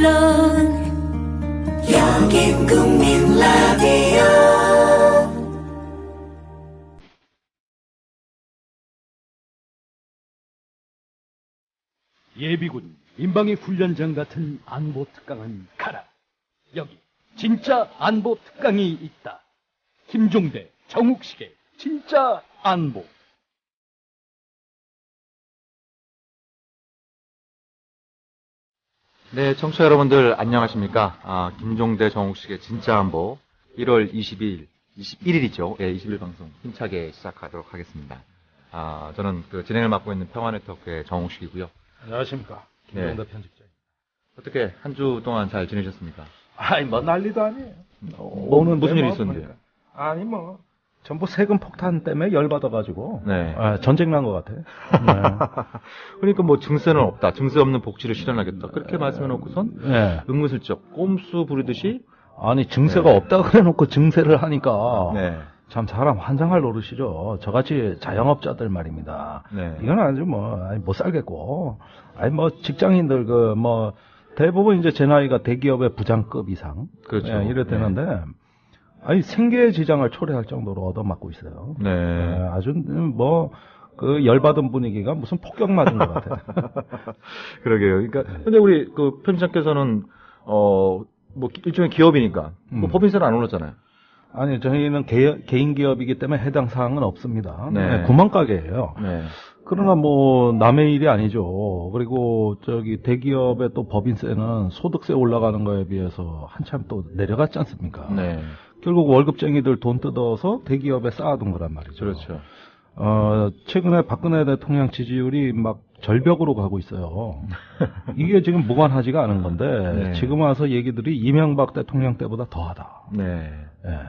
물론 여긴 국민 라디오. 예비군 민방위 훈련장 같은 안보 특강은 가라. 여기 진짜 안보 특강이 있다. 김종대, 정욱식의 진짜 안보. 네, 청취자 여러분들 안녕하십니까? 김종대, 정욱식의 진짜 안보 1월 21일이죠. 예, 20일 방송 힘차게 시작하도록 하겠습니다. 저는 그 진행을 맡고 있는 평화네트워크의 정욱식이고요. 안녕하십니까. 김종대 편집장입니다. 어떻게 한 주 동안 잘 지내셨습니까? 아이, 뭐 난리도 아니에요. 오늘 무슨 일이 있었는데요? 아니, 뭐 전부 세금 폭탄 때문에 열받아가지고 네. 전쟁 난 것 같아. 네. 그러니까 뭐 증세는 없다. 증세 없는 복지를 실현하겠다. 그렇게 말씀해놓고선 네. 은근슬쩍 꼼수 부리듯이 아니, 증세가 없다 그래놓고 증세를 하니까 네. 참 사람 환장할 노릇이죠. 저같이 자영업자들 말입니다. 네. 이건 아주 못 살겠고, 뭐 직장인들 대부분 이제 제 나이가 대기업의 부장급 이상, 그렇죠. 예, 이래 되는데, 생계의 지장을 초래할 정도로 얻어맞고 있어요. 네. 아주 열받은 분위기가 무슨 폭격 맞은 것 같아요. 그러게요. 그러니까 근데 우리 그 편집장께서는 뭐 일종의 기업이니까 뭐 법인세는 안 올랐잖아요. 아니, 저희는 개인 기업이기 때문에 해당 사항은 없습니다. 네. 구멍가게예요. 네. 그러나 뭐 남의 일이 아니죠. 그리고 대기업의 또 법인세는 소득세 올라가는 거에 비해서 한참 또 내려갔지 않습니까? 네. 결국 월급쟁이들 돈 뜯어서 대기업에 쌓아둔 거란 말이죠. 그렇죠. 최근에 박근혜 대통령 지지율이 막 절벽으로 가고 있어요. 이게 지금 무관하지가 않은 건데 네. 지금 와서 얘기들이 이명박 대통령 때보다 더하다. 네. 예.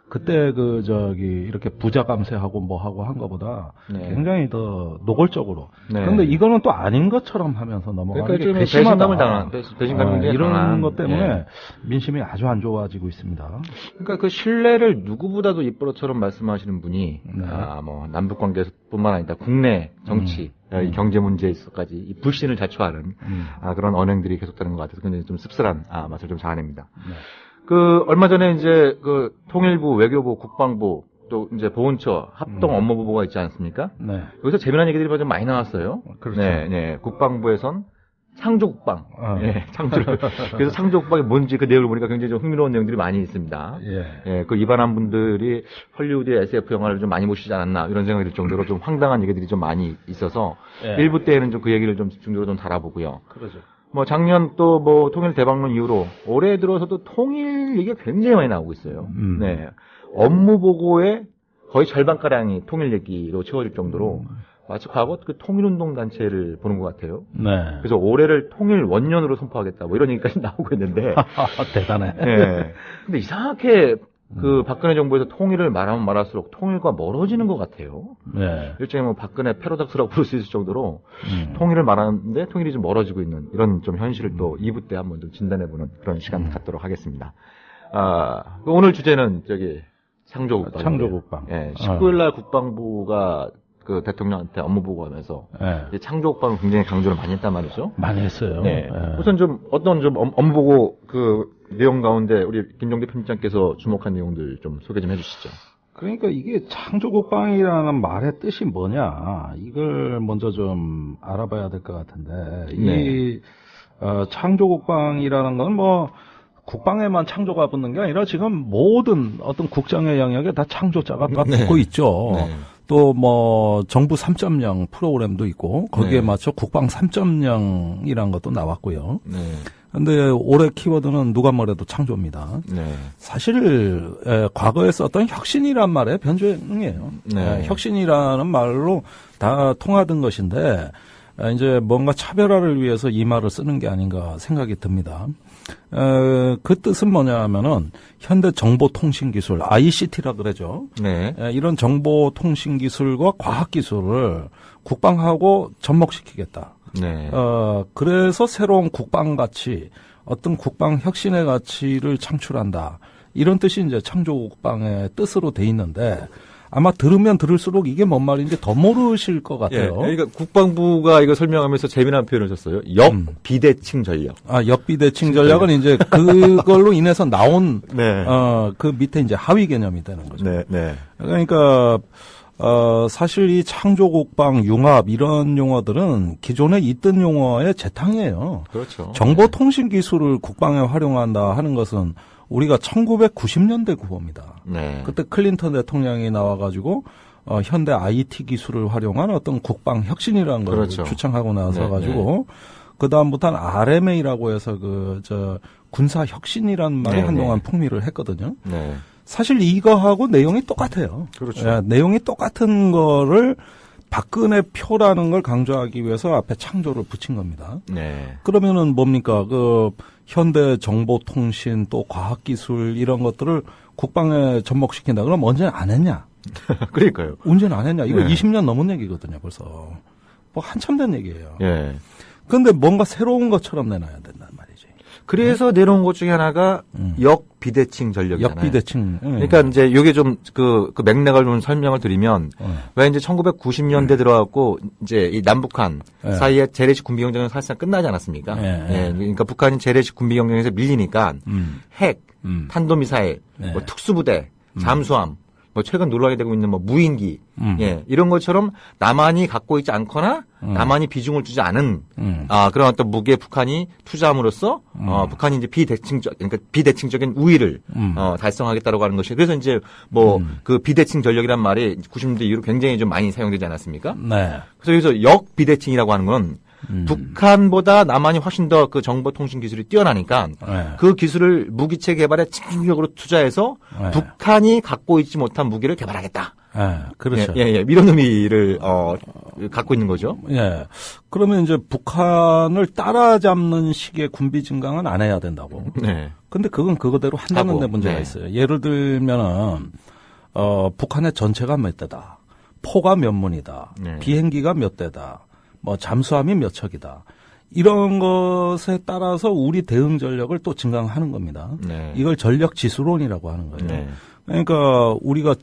그때 이렇게 부자 감세하고 뭐하고 한 거보다 네. 굉장히 더 노골적으로. 네. 그런데 이거는 또 아닌 것처럼 하면서 넘어가는 그러니까 게 배신감을 당한, 배신감이 굉장히 이런 강한. 것 때문에 네. 민심이 아주 안 좋아지고 있습니다. 그러니까 그 신뢰를 누구보다도 입버릇처럼 말씀하시는 분이 네. 뭐 남북 관계뿐만 아니라 국내 정치, 이 경제 문제에 있어까지 이 불신을 자초하는 그런 언행들이 계속되는 것 같아서 굉장히 좀 씁쓸한 맛을 좀 자아냅니다. 네. 얼마 전에 이제 통일부, 외교부, 국방부 또 이제 보훈처 합동 업무부가 있지 않습니까? 네. 여기서 재미난 얘기들이 좀 많이 나왔어요. 그렇죠. 네, 네. 국방부에선 창조국방. 예, 그래서 창조국방이 뭔지 그 내용을 보니까 굉장히 좀 흥미로운 내용들이 많이 있습니다. 예. 예, 입안한 분들이 헐리우드의 SF 영화를 좀 많이 보시지 않았나 이런 생각이 들 정도로 좀 황당한 얘기들이 좀 많이 있어서 예. 일부 때에는 좀 그 얘기를 좀 집중적으로 좀 다뤄보고요. 그러죠. 작년 또 통일 대박론 이후로 올해 들어서도 통일 얘기가 굉장히 많이 나오고 있어요. 네. 업무 보고의 거의 절반가량이 통일 얘기로 채워질 정도로 마치 과거 그 통일운동 단체를 보는 것 같아요. 네. 그래서 올해를 통일 원년으로 선포하겠다 뭐 이런 얘기까지 나오고 있는데. 대단해. 네. 근데 이상하게 박근혜 정부에서 통일을 말하면 말할수록 통일과 멀어지는 것 같아요. 네. 일종의 박근혜 패러독스라고 부를 수 있을 정도로 통일을 말하는데 통일이 좀 멀어지고 있는 이런 좀 현실을 또 2부 때 한번 좀 진단해보는 그런 시간 갖도록 하겠습니다. 오늘 주제는 창조국방. 창조국방. 예, 19일날 국방부가 대통령한테 업무 보고하면서 네. 창조국방을 굉장히 강조를 많이 했단 말이죠. 많이 했어요. 네. 네. 우선 어떤 업무 보고 내용 가운데 우리 김종대 편집장께서 주목한 내용들 좀 소개 좀 해주시죠. 그러니까 이게 창조국방이라는 말의 뜻이 뭐냐, 이걸 먼저 좀 알아봐야 될 것 같은데, 이 창조국방이라는 건 국방에만 창조가 붙는 게 아니라 지금 모든 어떤 국정의 영역에 다 창조자가 붙고 있죠. 네. 또 정부 3.0 프로그램도 있고 거기에 맞춰 국방 3.0이라는 것도 나왔고요. 네. 근데 올해 키워드는 누가 뭐래도 창조입니다. 네. 사실 과거에 썼던 혁신이란 말의 변주행이에요. 네. 혁신이라는 말로 다 통하던 것인데 이제 뭔가 차별화를 위해서 이 말을 쓰는 게 아닌가 생각이 듭니다. 그 뜻은 뭐냐 하면은 현대 정보통신기술 ICT라 그러죠. 네. 이런 정보통신기술과 과학기술을 국방하고 접목시키겠다. 네. 그래서 새로운 국방 가치, 어떤 국방 혁신의 가치를 창출한다. 이런 뜻이 이제 창조국방의 뜻으로 돼 있는데 아마 들으면 들을수록 이게 뭔 말인지 더 모르실 것 같아요. 그러니까 국방부가 이거 설명하면서 재미난 표현을 썼어요. 역비대칭 전력. 역비대칭 전략은 이제 그걸로 인해서 나온 네. 그 밑에 이제 하위 개념이 되는 거죠. 네, 네. 그러니까 사실 이 창조국방, 융합 이런 용어들은 기존에 있던 용어의 재탕이에요. 그렇죠. 정보통신 기술을 국방에 활용한다 하는 것은 우리가 1990년대 구호입니다. 네. 그때 클린턴 대통령이 나와가지고 현대 IT 기술을 활용한 어떤 국방 혁신이라는 걸 그렇죠. 주창하고 나서 가지고 그 다음부터는 RMA라고 해서 군사 혁신이라는 말이 한동안 풍미를 했거든요. 네. 사실 이거하고 내용이 똑같아요. 그렇죠. 내용이 똑같은 거를 박근혜 표라는 걸 강조하기 위해서 앞에 창조를 붙인 겁니다. 네. 그러면은 뭡니까? 현대 정보통신 또 과학기술 이런 것들을 국방에 접목시킨다. 그럼 언제 안 했냐? 그러니까요. 언제는 안 했냐? 이거 네. 20년 넘은 얘기거든요, 벌써. 한참 된 얘기예요. 예. 그런데 뭔가 새로운 것처럼 내놔야 된단 말이지. 그래서 내놓은 것 중에 하나가 역비대칭 전력이잖아요. 역비대칭. 그러니까 이제 이게 좀 그 맥락을 좀 설명을 드리면 왜 이제 1990년대 들어갔고 이제 이 남북한 사이에 재래식 군비 경쟁은 사실상 끝나지 않았습니까? 그러니까 북한이 재래식 군비 경쟁에서 밀리니까 핵, 탄도미사일, 뭐 특수부대, 잠수함, 뭐 최근 논란이 되고 있는 뭐 무인기, 이런 것처럼 남한이 갖고 있지 않거나 남한이 비중을 주지 않은 그런 어떤 무기에 북한이 투자함으로써 북한이 이제 그러니까 비대칭적인 우위를 달성하겠다라고 하는 것이 그래서 이제 뭐 그 비대칭 전력이란 말이 90년대 이후로 굉장히 좀 많이 사용되지 않았습니까? 네. 그래서 역비대칭이라고 하는 건 북한보다 남한이 훨씬 더 그 정보통신 기술이 뛰어나니까 그 기술을 무기체 개발에 집중적으로 투자해서 북한이 갖고 있지 못한 무기를 개발하겠다. 그렇죠. 이런 의미를 갖고 있는 거죠. 예. 그러면 이제 북한을 따라잡는 식의 군비 증강은 안 해야 된다고. 네. 근데 그건 그거대로 한다는 데 문제가 있어요. 예를 들면은 북한의 전체가 몇 대다. 포가 몇 문이다. 비행기가 몇 대다. 뭐 잠수함이 몇 척이다. 이런 것에 따라서 우리 대응 전력을 또 증강하는 겁니다. 이걸 전력 지수론이라고 하는 거예요. 그러니까 우리가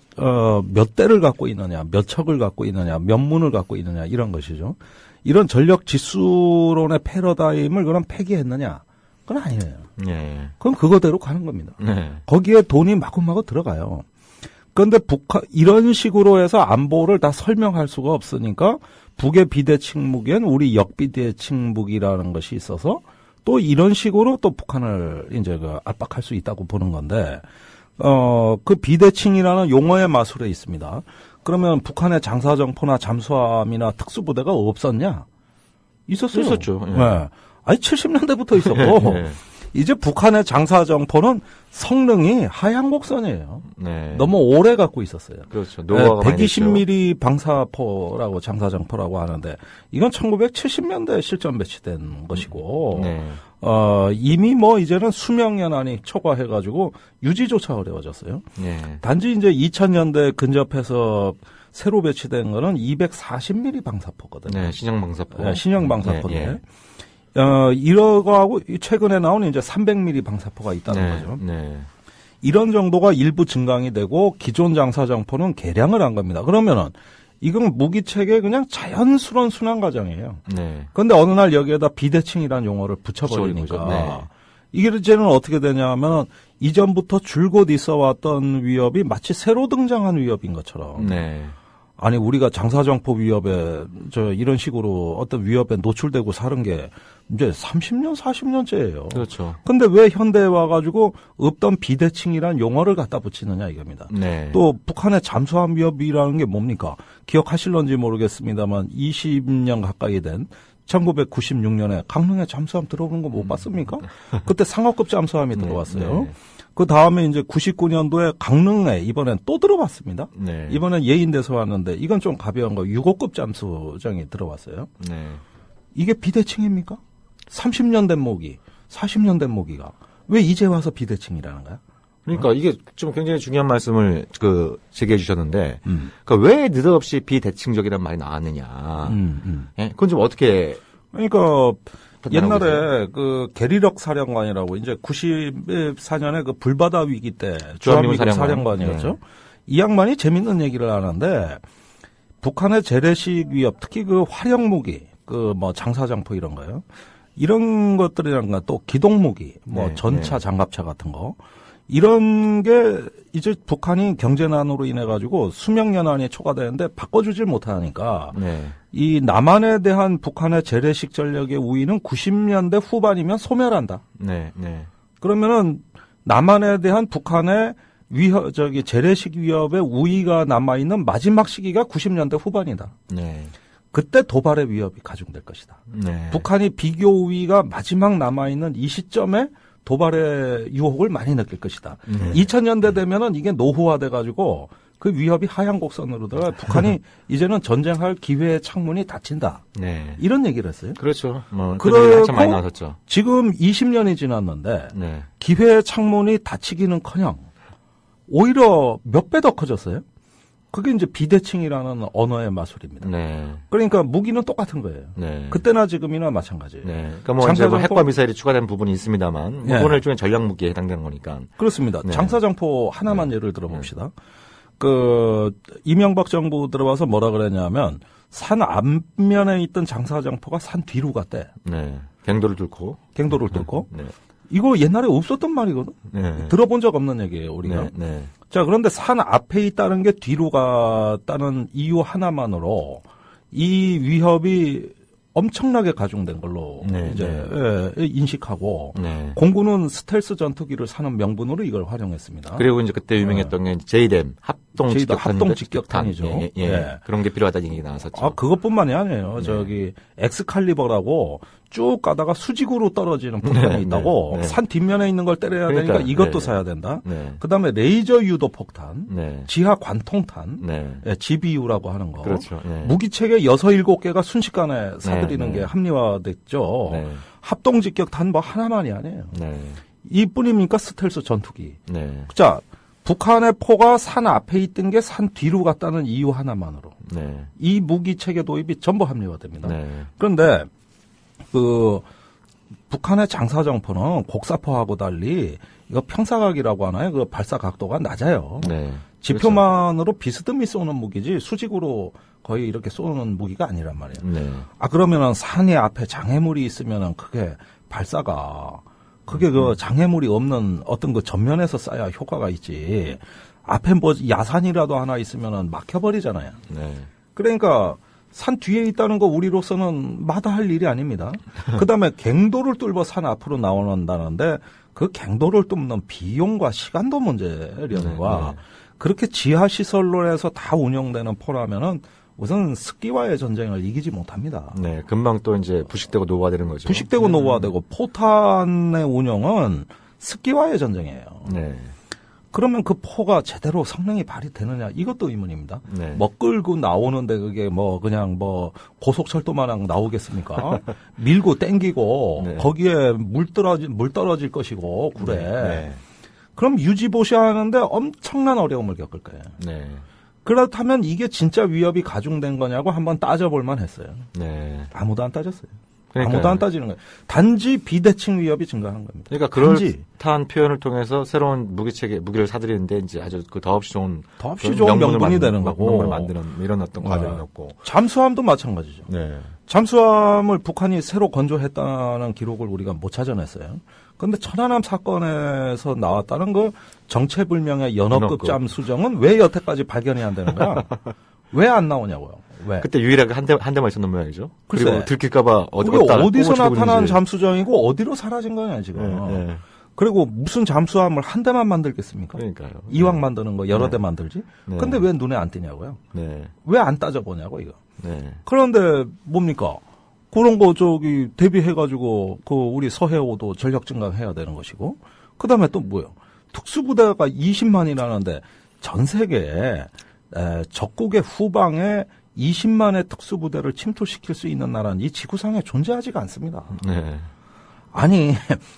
몇 대를 갖고 있느냐, 몇 척을 갖고 있느냐, 몇 문을 갖고 있느냐 이런 것이죠. 이런 전력 지수론의 패러다임을 그럼 폐기했느냐? 그건 아니에요. 그럼 그거대로 가는 겁니다. 거기에 돈이 마구마구 들어가요. 그런데 이런 식으로 해서 안보를 다 설명할 수가 없으니까 북의 비대칭 무기엔 우리 역비대칭 무기라는 것이 있어서 또 이런 식으로 또 북한을 이제 압박할 수 있다고 보는 건데, 그 비대칭이라는 용어의 마술에 있습니다. 그러면 북한의 장사정포나 잠수함이나 특수부대가 없었냐? 있었어요. 있었죠. 아니, 70년대부터 있었고, 이제 북한의 장사정포는 성능이 하향곡선이에요. 너무 오래 갖고 있었어요. 그렇죠. 노화가 120mm 방사포라고 장사정포라고 하는데 이건 1970년대에 실전 배치된 것이고 이미 뭐 이제는 수명 연한이 초과해가지고 유지조차 어려워졌어요. 단지 이제 2000년대 근접해서 새로 배치된 거는 240mm 방사포거든요. 신형 방사포. 신형 방사포인데. 이러고하고 최근에 나온 이제 300mm 방사포가 있다는 거죠. 이런 정도가 일부 증강이 되고 기존 장사정포는 개량을 한 겁니다. 그러면은 이건 무기체계 그냥 자연스러운 순환 과정이에요. 그런데 어느 날 여기에다 비대칭이라는 용어를 붙여버리니까 이게 이제는 어떻게 되냐면 이전부터 줄곧 있어왔던 위협이 마치 새로 등장한 위협인 것처럼. 아니 우리가 장사정포 위협에 이런 식으로 어떤 위협에 노출되고 사는 게 이제 30년 40년째예요. 그렇죠. 근데 왜 현대에 와가지고 없던 비대칭이란 용어를 갖다 붙이느냐 이겁니다. 또 북한의 잠수함 위협이라는 게 뭡니까? 기억하실런지 모르겠습니다만 20년 가까이 된 1996년에 강릉에 잠수함 들어오는 거 못 봤습니까? 그때 상어급 잠수함이 들어왔어요. 그 다음에 이제 99년도에 강릉에 이번엔 또 들어왔습니다. 이번엔 예인돼서 왔는데 이건 좀 가벼운 거 6호급 잠수정이 들어왔어요. 이게 비대칭입니까? 30년 된 모기, 40년 된 모기가 왜 이제 와서 비대칭이라는 거야? 그러니까 이게 좀 굉장히 중요한 말씀을 제기해 주셨는데, 그러니까 왜 느닷없이 비대칭적이라는 말이 나왔느냐? 그건 좀 어떻게? 그러니까 옛날에 그 게리력 사령관이라고 이제 94년에 그 불바다 위기 때 주한미군 사령관이었죠. 이 양반이 재밌는 얘기를 하는데 북한의 재래식 위협, 특히 그 화력 무기, 그 뭐 장사장포 이런 거요. 이런 것들이란가 또 기동 무기, 뭐 네, 전차, 네. 장갑차 같은 거. 이런 게 이제 북한이 경제난으로 인해 가지고 수명 연한이 초과되는데 바꿔주질 못하니까 네. 이 남한에 대한 북한의 재래식 전력의 우위는 90년대 후반이면 소멸한다. 네. 네. 그러면은 남한에 대한 북한의 재래식 위협의 우위가 남아있는 마지막 시기가 90년대 후반이다. 네. 그때 도발의 위협이 가중될 것이다. 네. 북한이 비교 우위가 마지막 남아있는 이 시점에 도발의 유혹을 많이 느낄 것이다. 2000년대 되면은 이게 노후화돼가지고 그 위협이 하향 곡선으로 들어가 북한이 이제는 전쟁할 기회의 창문이 닫힌다. 네. 이런 얘기를 했어요. 그렇죠. 뭐 그리고 그런 얘기 한참 많이 나왔었죠. 지금 20년이 지났는데 네. 기회의 창문이 닫히기는커녕 오히려 몇 배 더 커졌어요. 그게 이제 비대칭이라는 언어의 마술입니다. 네. 그러니까 무기는 똑같은 거예요. 네. 그때나 지금이나 마찬가지예요. 네. 그러니까 뭐 이제 뭐 장사장포- 핵과 미사일이 추가된 부분이 있습니다만, 뭐 네. 그건 일종의 전략 무기에 해당되는 거니까. 그렇습니다. 네. 장사장포 하나만 예를 들어봅시다. 그 이명박 정부 들어와서 뭐라 그랬냐면 산 앞면에 있던 장사장포가 산 뒤로 갔대. 네. 갱도를 뚫고. 갱도를 뚫고. 네. 이거 옛날에 없었던 말이거든. 네. 들어본 적 없는 얘기예요, 우리가. 네. 네. 자, 그런데 산 앞에 있다는 게 뒤로 갔다는 이유 하나만으로 이 위협이 엄청나게 가중된 걸로 네, 이제 인식하고 네. 공군은 스텔스 전투기를 사는 명분으로 이걸 활용했습니다. 그리고 이제 그때 유명했던 게 JDAM 합동 JDAM 직격탄. 합동 직격탄이죠. 예, 예. 예. 그런 게 필요하다는 얘기 나왔었죠. 아, 그것뿐만이 아니에요. 저기 엑스칼리버라고 쭉 가다가 수직으로 떨어지는 폭탄이 네, 있다고 네, 네. 산 뒷면에 있는 걸 때려야 그러니까, 되니까 이것도 네. 사야 된다. 네. 그다음에 레이저 유도 폭탄, 네. 지하 관통탄, 네. 예, GBU라고 하는 거. 그렇죠. 네. 무기체계 6, 7개가 순식간에 사들이는 네, 네. 게 합리화됐죠. 네. 합동 직격탄 뭐 하나만이 아니에요. 네. 이뿐입니까? 스텔스 전투기. 네. 자, 북한의 포가 산 앞에 있던 게 산 뒤로 갔다는 이유 하나만으로 네. 이 무기 체계 도입이 전부 합리화됩니다. 네. 그런데 그 북한의 장사정포는 곡사포하고 달리 이거 평사각이라고 하나요? 그 발사 각도가 낮아요. 네. 지표만으로 비스듬히 쏘는 무기지 수직으로 거의 이렇게 쏘는 무기가 아니란 말이에요. 네. 아 그러면은 산이 앞에 장애물이 있으면은 그게 발사가 그게 그 장애물이 없는 어떤 그 전면에서 쏴야 효과가 있지. 앞에 뭐 야산이라도 하나 있으면은 막혀버리잖아요. 네. 그러니까 산 뒤에 있다는 거 우리로서는 마다할 일이 아닙니다. 그다음에 갱도를 뚫고 산 앞으로 나온다는데 그 갱도를 뚫는 비용과 시간도 문제라는 거야. 네. 그렇게 지하 시설로 해서 다 운영되는 포라면은 우선 습기와의 전쟁을 이기지 못합니다. 네. 금방 또 이제 부식되고 노화되는 거죠. 부식되고 노후화되고 포탄의 운영은 습기와의 전쟁이에요. 네. 그러면 그 포가 제대로 성능이 발휘되느냐 이것도 의문입니다. 네. 뭐 끌고 나오는데 그게 뭐 그냥 뭐 고속철도마냥 나오겠습니까? 밀고 땡기고 네. 거기에 물 떨어질 것이고 굴에 네. 그럼 유지보시하는데 엄청난 어려움을 겪을 거예요. 네. 그렇다면 이게 진짜 위협이 가중된 거냐고 한번 따져볼 만했어요. 네. 아무도 안 따졌어요. 그러니까요. 아무도 안 따지는 거예요. 단지 비대칭 위협이 증가한 겁니다. 그러니까 단지. 그럴듯한 표현을 통해서 새로운 무기를 사들이는데 이제 아주 그 더없이 좋은 더없이 그런 좋은 명분을 명분이 만드는- 되는 거고. 명분을 만드는 이런 어떤 네. 과정이었고. 잠수함도 마찬가지죠. 네. 잠수함을 북한이 새로 건조했다는 기록을 우리가 못 찾아냈어요. 그런데 천안함 사건에서 나왔다는 그 정체불명의 연어급 연어급. 잠수정은 왜 여태까지 발견이 안 되는 거야? 왜 안 나오냐고요? 왜? 그때 유일하게 한 대만 있었는 모양이죠. 글쎄. 그리고 들킬까봐 그게 어디서 나타난 잠수정이고 어디로 사라진 거냐 지금. 네, 네. 그리고 무슨 잠수함을 한 대만 만들겠습니까? 그러니까요. 이왕 만드는 거 여러 네. 대 만들지. 네. 근데 왜 눈에 안 띄냐고요? 네. 왜 안 따져보냐고 이거. 네. 그런데 뭡니까? 그런 거 저기 대비해가지고 그 우리 서해오도 전력 증강해야 되는 것이고 그다음에 또 뭐요? 특수부대가 20만이라는데 전 세계에 적국의 후방에 20만의 특수부대를 침투시킬 수 있는 나라는 이 지구상에 존재하지가 않습니다. 네. 아니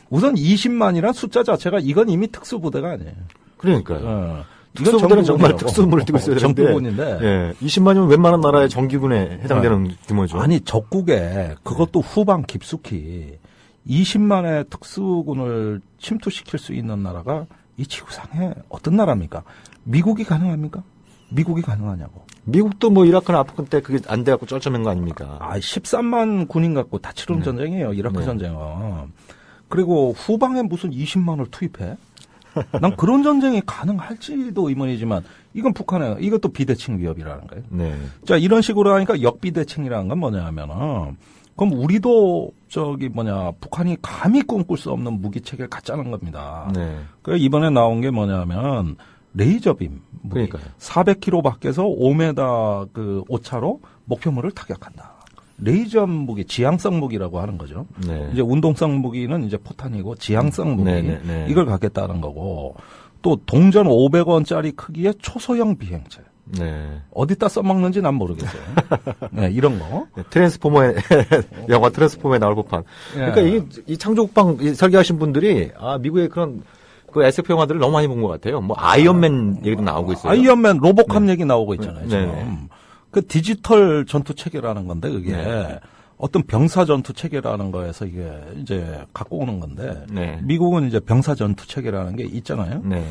우선 20만이란 숫자 자체가 이건 이미 특수부대가 아니에요. 그러니까요. 이건 특수부대는 정말 정규군이라고. 특수무를 띄고 있어야 되는데. 정규군인데. 예. 20만이면 웬만한 나라의 정규군에 해당되는 규모죠. 아니 적국에 그것도 후방 깊숙이 20만의 특수군을 침투시킬 수 있는 나라가 이 지구상에 어떤 나라입니까? 미국이 가능합니까? 미국이 가능하냐고. 미국도 뭐 이라크나 아프간 때 그게 안 돼갖고 쩔쩔맨 거 아닙니까? 13만 군인 갖고 다 치른 전쟁이에요. 이라크 전쟁은. 그리고 후방에 무슨 20만을 투입해? 난 그런 전쟁이 가능할지도 의문이지만 이건 북한의 이것도 비대칭 위협이라는 거예요. 네. 자, 이런 식으로 하니까 역비대칭이라는 건 뭐냐면은 그럼 우리도 북한이 감히 꿈꿀 수 없는 무기 체계를 갖자는 겁니다. 네. 그래서 이번에 나온 게 뭐냐면 레이저빔 무기. 그러니까요. 400km 밖에서 5m 그 오차로 목표물을 타격한다. 레이저 무기, 지향성 무기라고 하는 거죠. 네. 이제 운동성 무기는 이제 포탄이고 지향성 무기 네. 이걸 갖겠다는 거고 또 동전 500원짜리 크기의 초소형 비행체. 네. 어디다 써먹는지 난 모르겠어요. 네, 이런 거. 트랜스포머의 영화 트랜스포머에 나올 법한. 그러니까 이게 이 창조국방 설계하신 분들이 미국의 그런 그 SF 영화들을 너무 많이 본 것 같아요. 뭐 아이언맨 얘기도 나오고 있어요. 아이언맨 로보캅 얘기 나오고 있잖아요. 지금. 네. 그 디지털 전투 체계라는 건데 그게 어떤 병사 전투 체계라는 거에서 이게 이제 갖고 오는 건데 미국은 이제 병사 전투 체계라는 게 있잖아요. 네.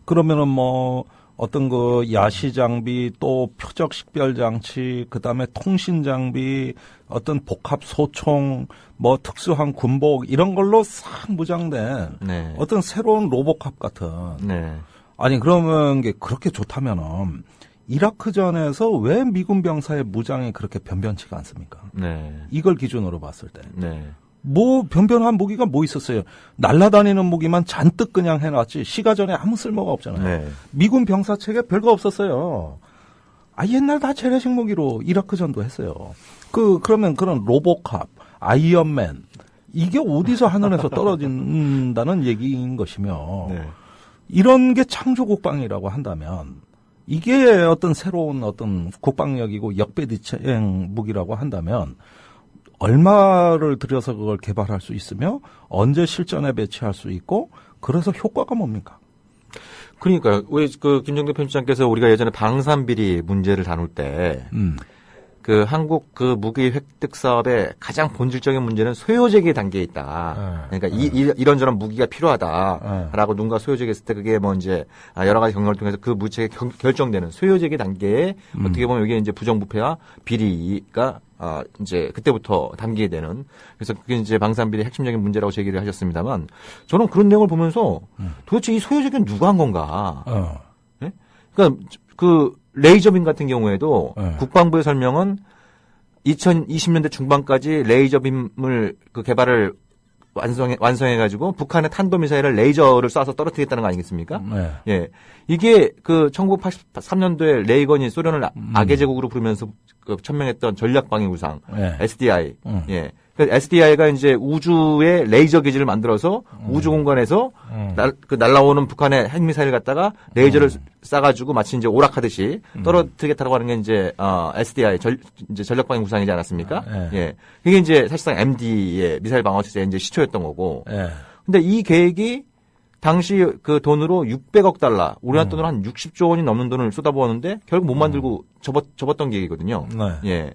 그러면은 뭐 어떤 그 야시 장비 또 표적 식별 장치 그다음에 통신 장비 어떤 복합 소총 뭐 특수한 군복 이런 걸로 싹 무장된 어떤 새로운 로보캅 같은 아니 그러면 게 그렇게 좋다면은 이라크전에서 왜 미군 병사의 무장이 그렇게 변변치가 않습니까? 이걸 기준으로 봤을 때. 뭐 변변한 무기가 뭐 있었어요? 날아다니는 무기만 잔뜩 그냥 해놨지 시가전에 아무 쓸모가 없잖아요. 미군 병사 체계 별거 없었어요. 옛날 다 재래식 무기로 이라크전도 했어요. 그러면 그런 로보캅, 아이언맨 이게 어디서 하늘에서 떨어진다는 얘기인 것이며 이런 게 창조국방이라고 한다면 이게 어떤 새로운 어떤 국방력이고 역배대행 무기라고 한다면 얼마를 들여서 그걸 개발할 수 있으며 언제 실전에 배치할 수 있고 그래서 효과가 뭡니까? 그러니까요. 왜 그 김정대 편집장께서 우리가 예전에 방산비리 문제를 다룰 때 그 한국 그 무기 획득 사업의 가장 본질적인 문제는 소요제기 단계에 있다. 그러니까 이런저런 무기가 필요하다라고 누군가 소요제기했을 때 그게 뭐 이제 여러 가지 경로를 통해서 그 무기체가 결정되는 소요제기 단계에 어떻게 보면 이게 이제 부정부패와 비리가 이제 그때부터 담기게 되는 그래서 그게 이제 방산비리 핵심적인 문제라고 제기를 하셨습니다만 저는 그런 내용을 보면서 도대체 이 소요제기는 누가 한 건가? 네? 그러니까 그 레이저빔 같은 경우에도 국방부의 설명은 2020년대 중반까지 레이저빔을 그 개발을 완성해가지고 북한의 탄도미사일을 레이저를 쏴서 떨어뜨리겠다는 거 아니겠습니까? 예. 이게 그 1983년도에 레이건이 소련을 악의 제국으로 부르면서 그 천명했던 전략방위 우상 SDI. 예. 그 SDI가 이제 우주에 레이저 기지를 만들어서 우주 공간에서 날라오는 북한의 핵미사일을 갖다가 레이저를 쏴가지고 마치 이제 오락하듯이 떨어뜨리겠다고 하는 게 이제 SDI 이제 전략방위 우상이지 않았습니까? 예. 그게 이제 사실상 MD의 미사일 방어 체제의 이제 시초였던 거고. 근데 이 계획이 당시 그 돈으로 600억 달러, 우리나라 돈으로 한 60조 원이 넘는 돈을 쏟아부었는데 결국 못 만들고 접었던 계획이거든요. 예.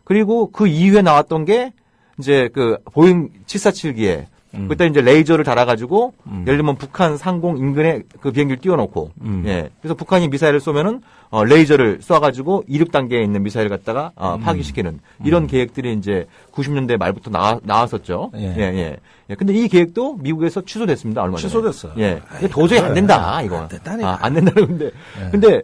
그리고 그 이후에 나왔던 게 이제 그 보잉 747기에 그때 이제 레이저를 달아가지고 예를 들면 북한 상공 인근에 그 비행기를 띄워놓고 예. 그래서 북한이 미사일을 쏘면은 레이저를 쏴가지고 이륙 단계에 있는 미사일을 갖다가 파기시키는 이런 계획들이 이제 90년대 말부터 나왔었죠. 예. 근데 이 계획도 미국에서 취소됐습니다. 얼마 전에. 취소됐어요. 예. 도저히 안 된다 이거. 안 된다는 건데. 근데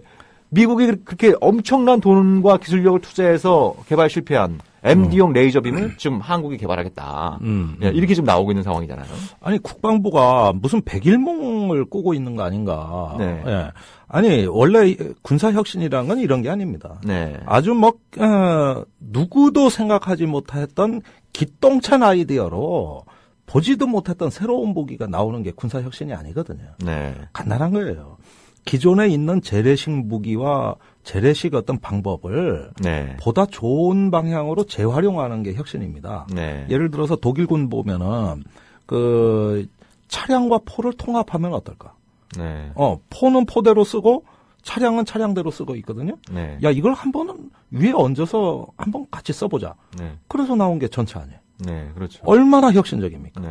미국이 그렇게 엄청난 돈과 기술력을 투자해서 개발 실패한 MD용 레이저빔을 지금 한국이 개발하겠다. 예, 이렇게 지금 나오고 있는 상황이잖아요. 아니 국방부가 무슨 백일몽을 꾸고 있는 거 아닌가. 예. 아니 원래 군사혁신이라는 건 이런 게 아닙니다. 아주 누구도 생각하지 못했던 기똥찬 아이디어로 보지도 못했던 새로운 무기가 나오는 게 군사혁신이 아니거든요. 간단한 거예요. 기존에 있는 재래식 무기와 재래식 어떤 방법을 보다 좋은 방향으로 재활용하는 게 혁신입니다. 예를 들어서 독일군 보면은 그 차량과 포를 통합하면 어떨까? 포는 포대로 쓰고 차량은 차량대로 쓰고 있거든요. 야 이걸 한번은 위에 얹어서 한번 같이 써보자. 그래서 나온 게 전차 아니에요. 그렇죠. 얼마나 혁신적입니까?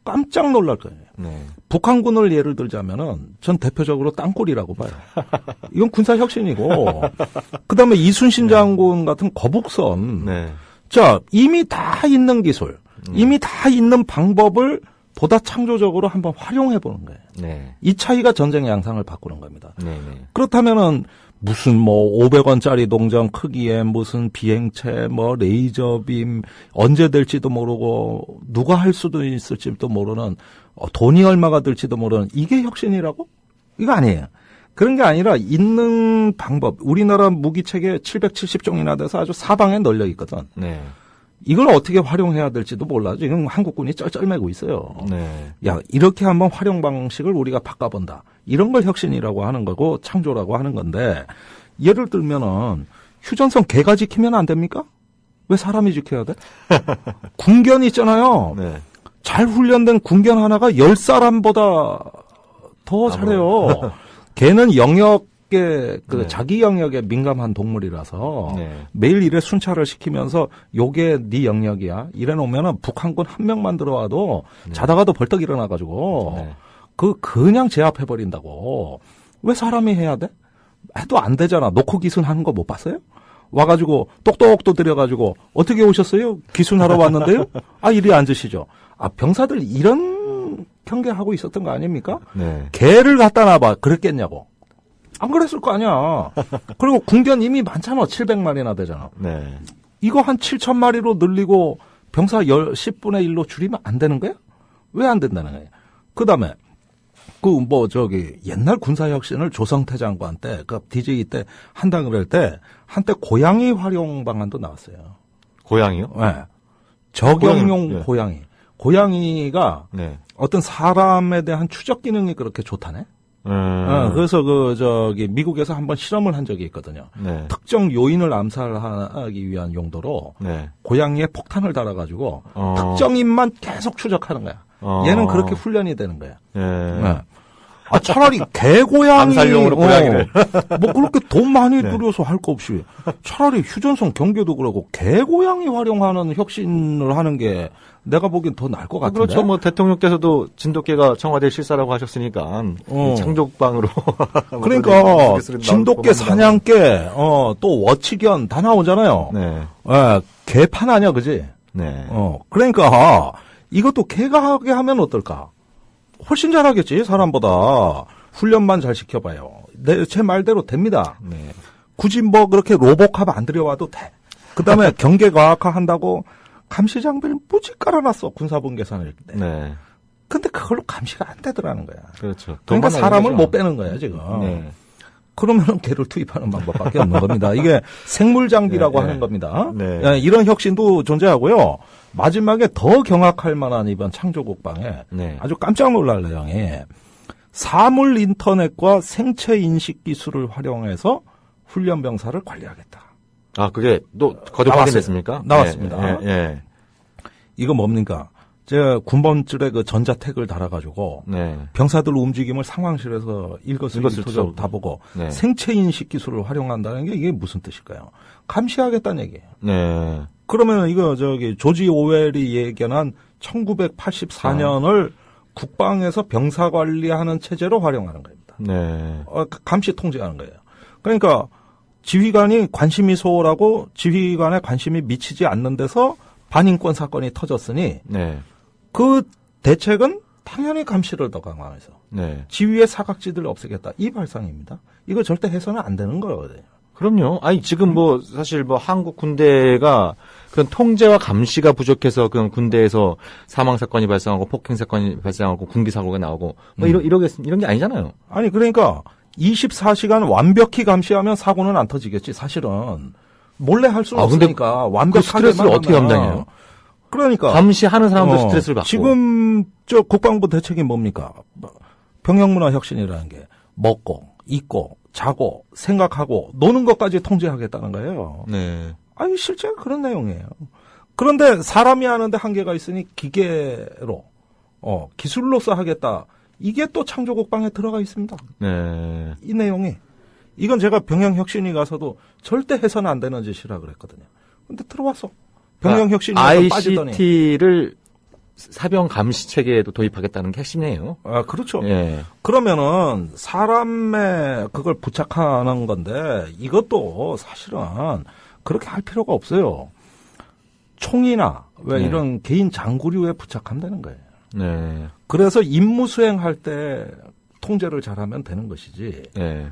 깜짝 놀랄 거예요. 네. 북한군을 예를 들자면은 전 대표적으로 땅굴이라고 봐요. 이건 군사 혁신이고, 그 다음에 이순신 장군 같은 거북선. 네. 자, 이미 다 있는 기술, 이미 다 있는 방법을 보다 창조적으로 한번 활용해 보는 거예요. 네. 이 차이가 전쟁의 양상을 바꾸는 겁니다. 네. 네. 그렇다면은 무슨 뭐 500원짜리 동전 크기에 무슨 비행체 뭐 레이저빔 언제 될지도 모르고 누가 할 수도 있을지도 모르는 돈이 얼마가 들지도 모르는 이게 혁신이라고? 이거 아니에요. 그런 게 아니라 있는 방법. 우리나라 무기체계 770종이나 돼서 아주 사방에 널려 있거든. 네. 이걸 어떻게 활용해야 될지도 몰라. 지금 한국군이 쩔쩔매고 있어요. 네. 야, 이렇게 한번 활용 방식을 우리가 바꿔본다. 이런 걸 혁신이라고 하는 거고 창조라고 하는 건데 예를 들면은 휴전선 개가 지키면 안 됩니까? 왜 사람이 지켜야 돼? 군견 있잖아요. 네. 잘 훈련된 군견 하나가 10사람보다 더 잘해요. 개는 영역에 네. 자기 영역에 민감한 동물이라서 네. 매일 일에 순찰을 시키면서 요게 네 영역이야. 이래 놓으면은 북한군 한 명만 들어와도 자다가도 벌떡 일어나 가지고 네. 그냥 제압해 버린다고. 왜 사람이 해야 돼? 해도 안 되잖아. 놓고 기순하는 거 못 봤어요? 와가지고 똑똑도 들여가지고 어떻게 오셨어요? 기순하러 왔는데요? 아 이리 앉으시죠. 아 병사들 이런 경계하고 있었던 거 아닙니까? 네. 개를 갖다 놔봐. 그랬겠냐고. 안 그랬을 거 아니야. 그리고 군견 이미 많잖아. 700마리나 되잖아. 네. 이거 한 7,000마리로 늘리고 병사 10분의 1로 줄이면 안 되는 거야? 왜 안 된다는 거야? 그 다음에 옛날 군사혁신을 조성태 장관 때, DJ 때 한다 그럴 때, 한때 고양이 활용 방안도 나왔어요. 고양이요? 네. 적용용 고양이, 예. 고양이. 고양이가 네. 어떤 사람에 대한 추적 기능이 그렇게 좋다네? 그래서 미국에서 한번 실험을 한 적이 있거든요. 네. 특정 요인을 암살하기 위한 용도로 네. 고양이에 폭탄을 달아가지고 특정인만 계속 추적하는 거야. 얘는 그렇게 훈련이 되는 거야. 네. 네. 아, 차라리 개고양이. 암살용으로 고양이를. 뭐 그렇게 돈 많이 네. 들여서 할 거 없이. 차라리 휴전선 경계도 그러고 개고양이 활용하는 혁신을 하는 게 내가 보기엔 더 나을 것 같은데. 그렇죠. 뭐 대통령께서도 진돗개가 청와대 실사라고 하셨으니까 창족방으로. 그러니까 진돗개, 사냥개, 또 워치견 다 나오잖아요. 네. 개판 아니야, 그지? 네. 그러니까 이것도 개가 하게 하면 어떨까? 훨씬 잘하겠지, 사람보다. 훈련만 잘 시켜봐요. 제 말대로 됩니다. 네. 굳이 뭐 그렇게 로봇캅 안 들여와도 돼. 그 다음에 경계과학화 한다고 감시 장비를 무지 깔아놨어, 군사분 계산일 때. 네. 근데 그걸로 감시가 안 되더라는 거야. 그렇죠. 그러니까 사람을 거죠. 못 빼는 거야, 지금. 네. 그러면 개를 투입하는 방법밖에 없는 겁니다. 이게 생물 장비라고 네, 하는 네. 겁니다. 네. 이런 혁신도 존재하고요. 마지막에 더 경악할 만한 이번 창조국방에 네. 아주 깜짝 놀랄 내용이 사물 인터넷과 생체 인식 기술을 활용해서 훈련 병사를 관리하겠다. 아, 그게 또 거듭 나왔어요. 확인됐습니까? 나왔습니다. 예. 이거 뭡니까? 제가 군번줄에 그 전자택을 달아가지고 네. 병사들 움직임을 상황실에서 일거수일투족 다 보고 네. 생체 인식 기술을 활용한다는 게 이게 무슨 뜻일까요? 감시하겠다는 얘기예요. 네. 그러면 이거 조지 오웰이 예견한 1984년을 국방에서 병사 관리하는 체제로 활용하는 겁니다. 네. 감시 통제하는 거예요. 그러니까 지휘관이 관심이 소홀하고 지휘관의 관심이 미치지 않는 데서 반인권 사건이 터졌으니 네. 그 대책은 당연히 감시를 더 강화해서 네. 지휘의 사각지대를 없애겠다. 이 발상입니다. 이거 절대 해서는 안 되는 거거든요. 그럼요. 아니, 지금 사실 한국 군대가 그런 통제와 감시가 부족해서 그런 군대에서 사망사건이 발생하고 폭행사건이 발생하고 군기사고가 나오고 이런 게 아니잖아요. 아니, 그러니까 24시간 완벽히 감시하면 사고는 안 터지겠지. 사실은 몰래 할 수는 없으니까 완벽하게 스트레스를 어떻게 감당해요? 그러니까 감시하는 사람도 스트레스를 받고. 지금 국방부 대책이 뭡니까? 병영문화 혁신이라는 게 먹고 입고 자고 생각하고 노는 것까지 통제하겠다는 거예요. 네. 아니 실제 그런 내용이에요. 그런데 사람이 하는데 한계가 있으니 기계로 기술로서 하겠다. 이게 또 창조국방에 들어가 있습니다. 네. 이 내용이. 이건 제가 병영혁신이 가서도 절대 해서는 안 되는 짓이라 그랬거든요. 근데 들어왔어. 병영혁신이 빠지더니. ICT를 사병 감시 체계에도 도입하겠다는 게 핵심이에요. 아, 그렇죠. 예. 그러면은 사람의 그걸 부착하는 건데 이것도 사실은 그렇게 할 필요가 없어요. 총이나 왜 네. 이런 개인 장구류에 부착하면 되는 거예요. 네. 그래서 임무 수행할 때 통제를 잘하면 되는 것이지. 네.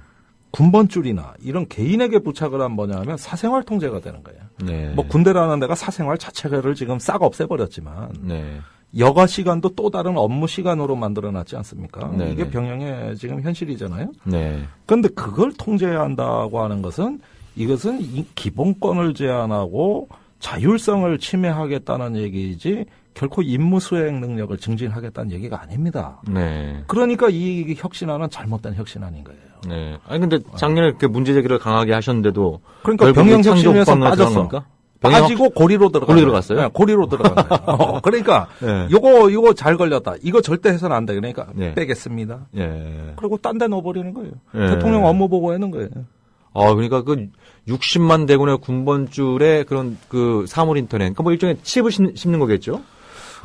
군번줄이나 이런 개인에게 부착을 한 뭐냐면 사생활 통제가 되는 거예요. 네. 뭐 군대라는 데가 사생활 자체를 지금 싹 없애버렸지만 네. 여가 시간도 또 다른 업무 시간으로 만들어놨지 않습니까? 네네. 이게 병영의 지금 현실이잖아요. 네. 그런데 그걸 통제해야 한다고 하는 것은 이것은 이 기본권을 제한하고 자율성을 침해하겠다는 얘기이지 결코 임무 수행 능력을 증진하겠다는 얘기가 아닙니다. 네. 그러니까 이 혁신안은 잘못된 혁신안인 거예요. 네. 아니 근데 작년에 그 문제 제기를 강하게 하셨는데도 그러니까 결국에 병영 혁신에서 창조법안으로 빠졌어. 들어갑니까? 빠지고 고리로 들어갔어요. 고리로 들어갔어요? 네, 고리로 들어간 거예요. 그러니까 네. 요거 잘 걸렸다. 이거 절대 해서는 안 돼. 그러니까 네. 빼겠습니다. 예. 그리고 딴 데 넣어버리는 거예요. 네. 대통령 업무 보고하는 거예요. 그러니까 그 60만 대군의 군번줄에 그런 그 사물 인터넷, 그러니까 뭐 일종의 칩을 심는 거겠죠?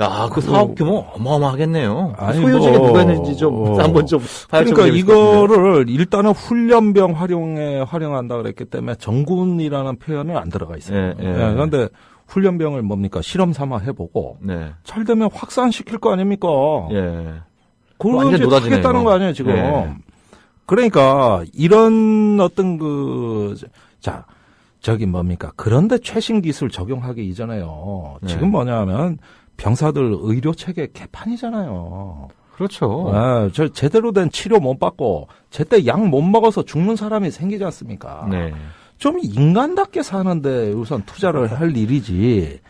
야, 그 사업 규모 어마어마하겠네요. 아니, 소유주가 뭐, 누가 있는지 좀 한번 좀 그러니까 파헤쳐보고 싶거든요. 이거를 일단은 훈련병 활용한다 그랬기 때문에 정군이라는 표현은 안 들어가 있어요. 예, 예. 그런데 훈련병을 뭡니까? 실험 삼아 해보고 네. 잘 되면 확산시킬 거 아닙니까? 예. 그걸 완전 이제 노다지네요. 하겠다는 거 아니에요, 지금. 예. 그러니까 이런 어떤 저기 뭡니까? 그런데 최신 기술 적용하기 이전에요. 네. 지금 뭐냐면 병사들 의료 체계 개판이잖아요. 그렇죠. 저 제대로 된 치료 못 받고 제때 약 못 먹어서 죽는 사람이 생기지 않습니까? 네. 좀 인간답게 사는데 우선 투자를 할 일이지.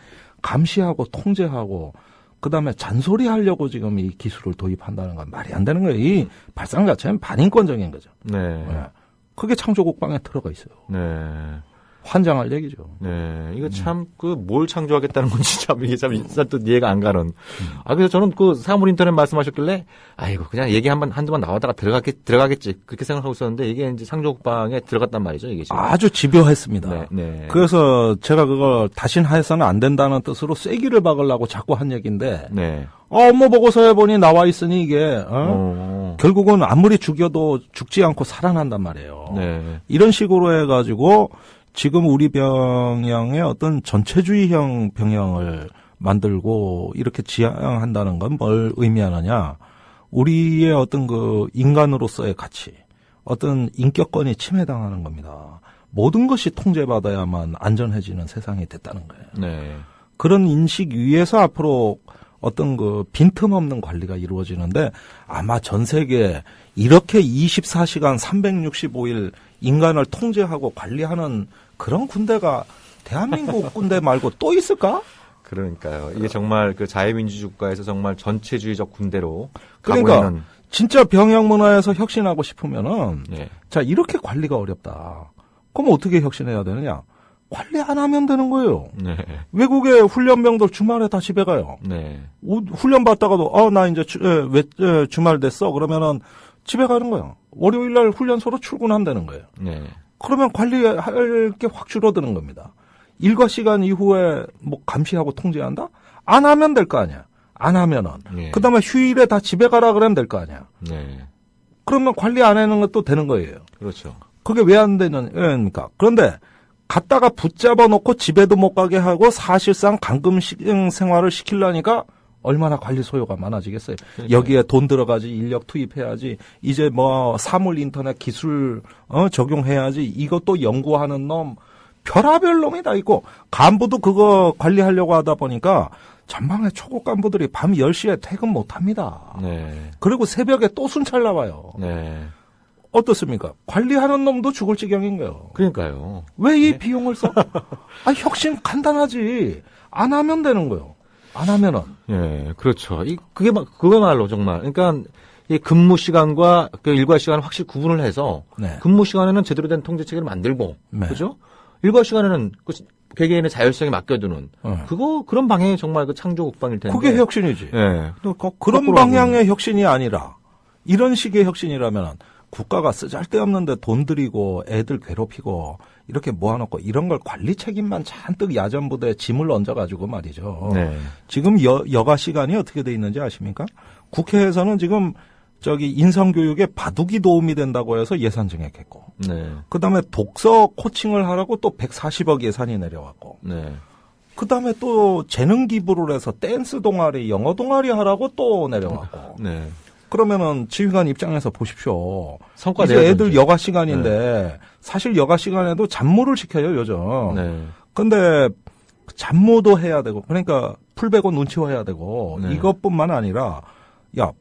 감시하고 통제하고 그다음에 잔소리하려고 지금 이 기술을 도입한다는 건 말이 안 되는 거예요. 이 발상 자체는 반인권적인 거죠. 네. 예. 그게 창조국방에 들어가 있어요. 네. 환장할 얘기죠. 네. 이거 참, 뭘 창조하겠다는 건지 참, 이게 참, 일단 또 이해가 안 가는. 그래서 저는 그 사물 인터넷 말씀하셨길래, 아이고, 그냥 얘기 한두 번 나오다가 들어가겠지. 그렇게 생각하고 있었는데, 이게 이제 창조국방에 들어갔단 말이죠, 이게 지금. 아주 집요했습니다. 네, 네. 그래서 제가 그걸 다신 해서는 안 된다는 뜻으로 쐐기를 박으려고 자꾸 한 얘기인데, 네. 업무 보고서에 보니 나와 있으니 이게, 결국은 아무리 죽여도 죽지 않고 살아난단 말이에요. 네. 이런 식으로 해가지고, 지금 우리 병영의 어떤 전체주의형 병영을 만들고 이렇게 지향한다는 건 뭘 의미하느냐. 우리의 어떤 그 인간으로서의 가치, 어떤 인격권이 침해당하는 겁니다. 모든 것이 통제받아야만 안전해지는 세상이 됐다는 거예요. 네. 그런 인식 위에서 앞으로 어떤 그 빈틈없는 관리가 이루어지는데 아마 전 세계에 이렇게 24시간 365일 인간을 통제하고 관리하는 그런 군대가 대한민국 군대 말고 또 있을까? 그러니까요. 이게 정말 그 자유민주주의 국가에서 정말 전체주의적 군대로 그러니까 가고 있는. 진짜 병영 문화에서 혁신하고 싶으면은 예. 자 이렇게 관리가 어렵다. 그럼 어떻게 혁신해야 되느냐? 관리 안 하면 되는 거예요. 네. 외국의 훈련병들 주말에 다 집에 가요. 네. 훈련 받다가도 나 이제 주말 됐어. 그러면은 집에 가는 거예요. 월요일 날 훈련소로 출근한다는 거예요. 네. 그러면 관리할 게 확 줄어드는 겁니다. 일과 시간 이후에 뭐 감시하고 통제한다? 안 하면 될 거 아니야. 안 하면은. 네. 그다음에 휴일에 다 집에 가라 그러면 될 거 아니야. 네. 그러면 관리 안 하는 것도 되는 거예요. 그렇죠. 그게 왜 안 되느니까. 그런데 갔다가 붙잡아 놓고 집에도 못 가게 하고 사실상 감금 생활을 시키려니까 얼마나 관리 소요가 많아지겠어요. 그러니까요. 여기에 돈 들어가지, 인력 투입해야지, 이제 뭐 사물 인터넷 기술 적용해야지, 이것도 연구하는 놈, 별하별 놈이 다 있고, 간부도 그거 관리하려고 하다 보니까 전방에 초급 간부들이 밤 10시에 퇴근 못 합니다. 네. 그리고 새벽에 또 순찰 나와요. 네. 어떻습니까? 관리하는 놈도 죽을 지경인 거예요. 그러니까요. 왜 이 비용을 써? 혁신 간단하지. 안 하면 되는 거예요. 안 하면은. 예, 그렇죠. 그거말로 정말. 그러니까, 이 근무 시간과 그 일과 시간을 확실히 구분을 해서, 네. 근무 시간에는 제대로 된 통제 체계를 만들고, 네. 그죠? 일과 시간에는 그 개개인의 자율성에 맡겨두는, 그런 방향이 정말 그 창조 국방일 텐데. 그게 혁신이지. 예. 그런 방향의 혁신이 아니라, 이런 식의 혁신이라면, 국가가 쓰잘데없는데 돈 들이고 애들 괴롭히고 이렇게 모아놓고 이런 걸 관리 책임만 잔뜩 야전부대에 짐을 얹어가지고 말이죠. 네. 지금 여가 시간이 어떻게 돼 있는지 아십니까? 국회에서는 지금 인성교육에 바둑이 도움이 된다고 해서 예산 증액했고, 네. 그 다음에 독서 코칭을 하라고 또 140억 예산이 내려왔고, 네. 그 다음에 또 재능 기부를 해서 댄스 동아리, 영어 동아리 하라고 또 내려왔고, 네. 그러면은 지휘관 입장에서 보십시오. 성과 이제 내야죠, 애들 이제. 여가 시간인데 사실 여가 시간에도 잡무를 시켜요 요즘. 네. 근데 잡무도 해야 되고 그러니까 풀 베고 눈치 봐야 되고 네. 이것뿐만 아니라 야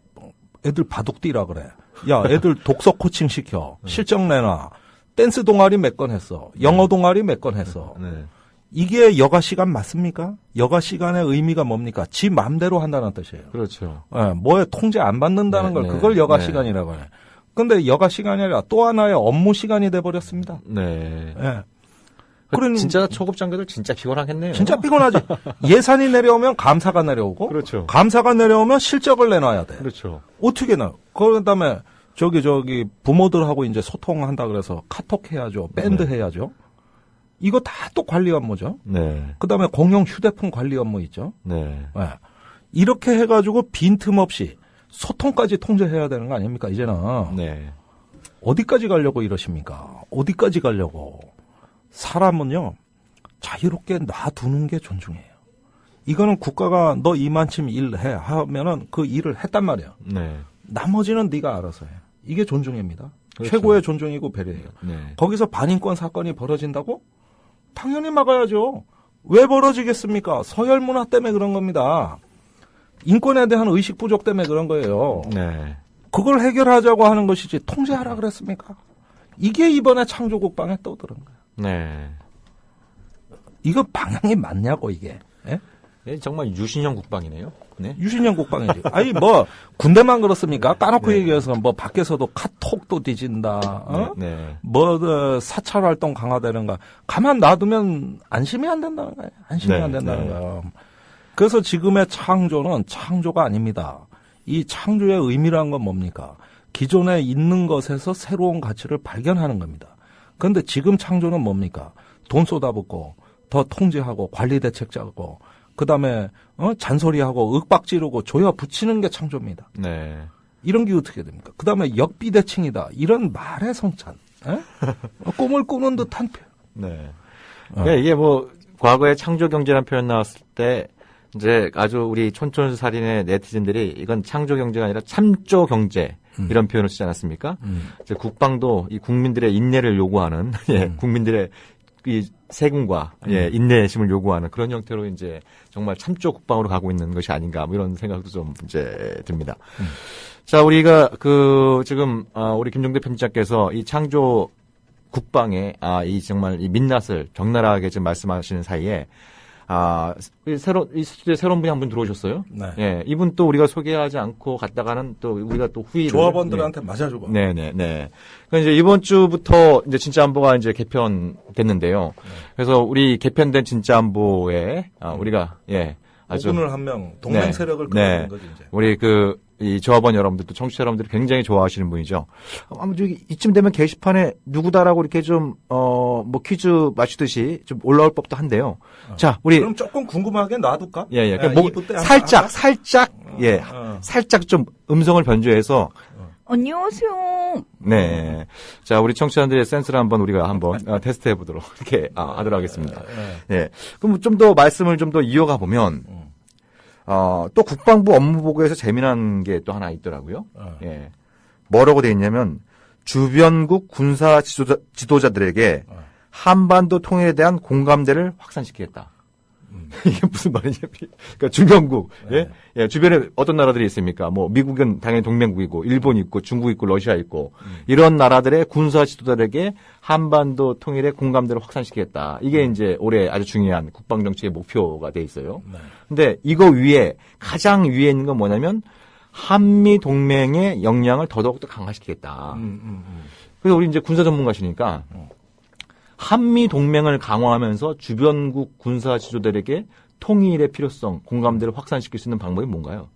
애들 바둑 뛰라 그래. 야 애들 독서 코칭 시켜. 실적 내놔. 댄스 동아리 몇 건 했어. 영어 동아리 몇 건 했어. 네. 이게 여가 시간 맞습니까? 여가 시간의 의미가 뭡니까? 지 마음대로 한다는 뜻이에요. 그렇죠. 예, 뭐에 통제 안 받는다는 네, 걸 네, 그걸 여가 네. 시간이라고 해. 근데 여가 시간이 아니라 또 하나의 업무 시간이 돼 버렸습니다. 네. 예. 그러니 진짜 초급 장교들 진짜 피곤하겠네요. 진짜 피곤하지. 예산이 내려오면 감사가 내려오고 그렇죠. 감사가 내려오면 실적을 내놔야 돼. 그렇죠. 어떻게 나? 그다음에 저기 부모들하고 이제 소통한다 그래서 카톡 해야죠. 밴드 네. 해야죠. 이거 다 또 관리 업무죠. 네. 그다음에 공용 휴대폰 관리 업무 있죠. 네. 예. 이렇게 해가지고 빈틈없이 소통까지 통제해야 되는 거 아닙니까, 이제는. 네. 어디까지 가려고 이러십니까? 어디까지 가려고. 사람은요, 자유롭게 놔두는 게 존중해요. 이거는 국가가 너 이만큼 일해 하면은 그 일을 했단 말이에요. 네. 나머지는 네가 알아서 해. 이게 존중입니다. 그렇죠. 최고의 존중이고 배려예요. 네. 거기서 반인권 사건이 벌어진다고? 당연히 막아야죠. 왜 벌어지겠습니까? 서열 문화 때문에 그런 겁니다. 인권에 대한 의식 부족 때문에 그런 거예요. 네. 그걸 해결하자고 하는 것이지 통제하라 그랬습니까? 이게 이번에 창조국방에 떠드는 거예요. 네. 이거 방향이 맞냐고 이게. 예? 예, 정말 유신형 국방이네요. 네. 유신형 국방이지. 아니 뭐 군대만 그렇습니까? 까놓고 네. 얘기해서 뭐 밖에서도 카톡도 뒤진다. 어? 네. 사찰 활동 강화되는가. 가만 놔두면 안심이 안 된다는 거예요. 안심이 네, 안 된다는 네. 거예요. 그래서 지금의 창조는 창조가 아닙니다. 이 창조의 의미란 건 뭡니까? 기존에 있는 것에서 새로운 가치를 발견하는 겁니다. 그런데 지금 창조는 뭡니까? 돈 쏟아붓고 더 통제하고 관리 대책 짜고 그다음에 잔소리하고 윽박 지르고 조여 붙이는 게 창조입니다. 네. 이런 게 어떻게 됩니까? 그다음에 역비대칭이다. 이런 말의 성찬. 에? 꿈을 꾸는 듯한 표현. 네. 그러니까 이게 뭐 과거에 창조 경제라는 표현 나왔을 때 이제 아주 우리 촌촌살인의 네티즌들이 이건 창조 경제가 아니라 참조 경제 이런 표현을 쓰지 않았습니까? 이제 국방도 이 국민들의 인내를 요구하는 국민들의 이 세금과 인내심을 요구하는 그런 형태로 이제 정말 참조 국방으로 가고 있는 것이 아닌가 뭐 이런 생각도 좀 이제 듭니다. 자, 우리가 지금 우리 김종대 편집장께서 이 창조 국방의 이 정말 이 민낯을 적나라하게 지금 말씀하시는 사이에 이 스튜디오에 새로운 분이 한 분 들어오셨어요. 네. 예, 이분 또 우리가 소개하지 않고 갔다가는 또 우리가 또 후위를 조합원들한테 맞아주고. 네네네. 그러니까 이제 이번 주부터 이제 진짜 안보가 이제 개편됐는데요. 그래서 우리 개편된 진짜 안보에 우리가 아주 오군을 한 명 동맹 네. 세력을 네. 끌어내는 거지 이제. 우리 이 조합원 여러분들도 청취자 여러분들이 굉장히 좋아하시는 분이죠. 아무튼 이쯤 되면 게시판에 누구다라고 이렇게 좀 뭐 퀴즈 맞추듯이 좀 올라올 법도 한데요. 자, 우리 그럼 조금 궁금하게 놔둘까? 예. 야, 뭐 2부 때 살짝 할까? 살짝 좀 음성을 변조해서 안녕하세요. 네. 자, 우리 청취자들의 센스를 한번 우리가 한번 테스트해 보도록 이렇게 하도록 하겠습니다. 예. 그럼 좀 더 말씀을 좀 더 이어가 보면 또 국방부 업무 보고에서 재미난 게 또 하나 있더라고요. 예. 뭐라고 돼 있냐면 주변국 군사 지도자들에게 한반도 통일에 대한 공감대를 확산시키겠다. 이게 무슨 말이냐? 그러니까 주변국, 예, 주변에 어떤 나라들이 있습니까? 뭐 미국은 당연히 동맹국이고, 일본 있고, 중국 있고, 러시아 있고, 이런 나라들의 군사 지도자들에게 한반도 통일의 공감대를 확산시키겠다. 이게 이제 올해 아주 중요한 국방 정책의 목표가 돼 있어요. 근데 이거 위에 가장 위에 있는 건 뭐냐면 한미 동맹의 역량을 더더욱 더 강화시키겠다. 그래서 우리 이제 군사 전문가시니까. 한미 동맹을 강화하면서 주변국 군사 지도자들에게 통일의 필요성, 공감대를 확산시킬 수 있는 방법이 뭔가요?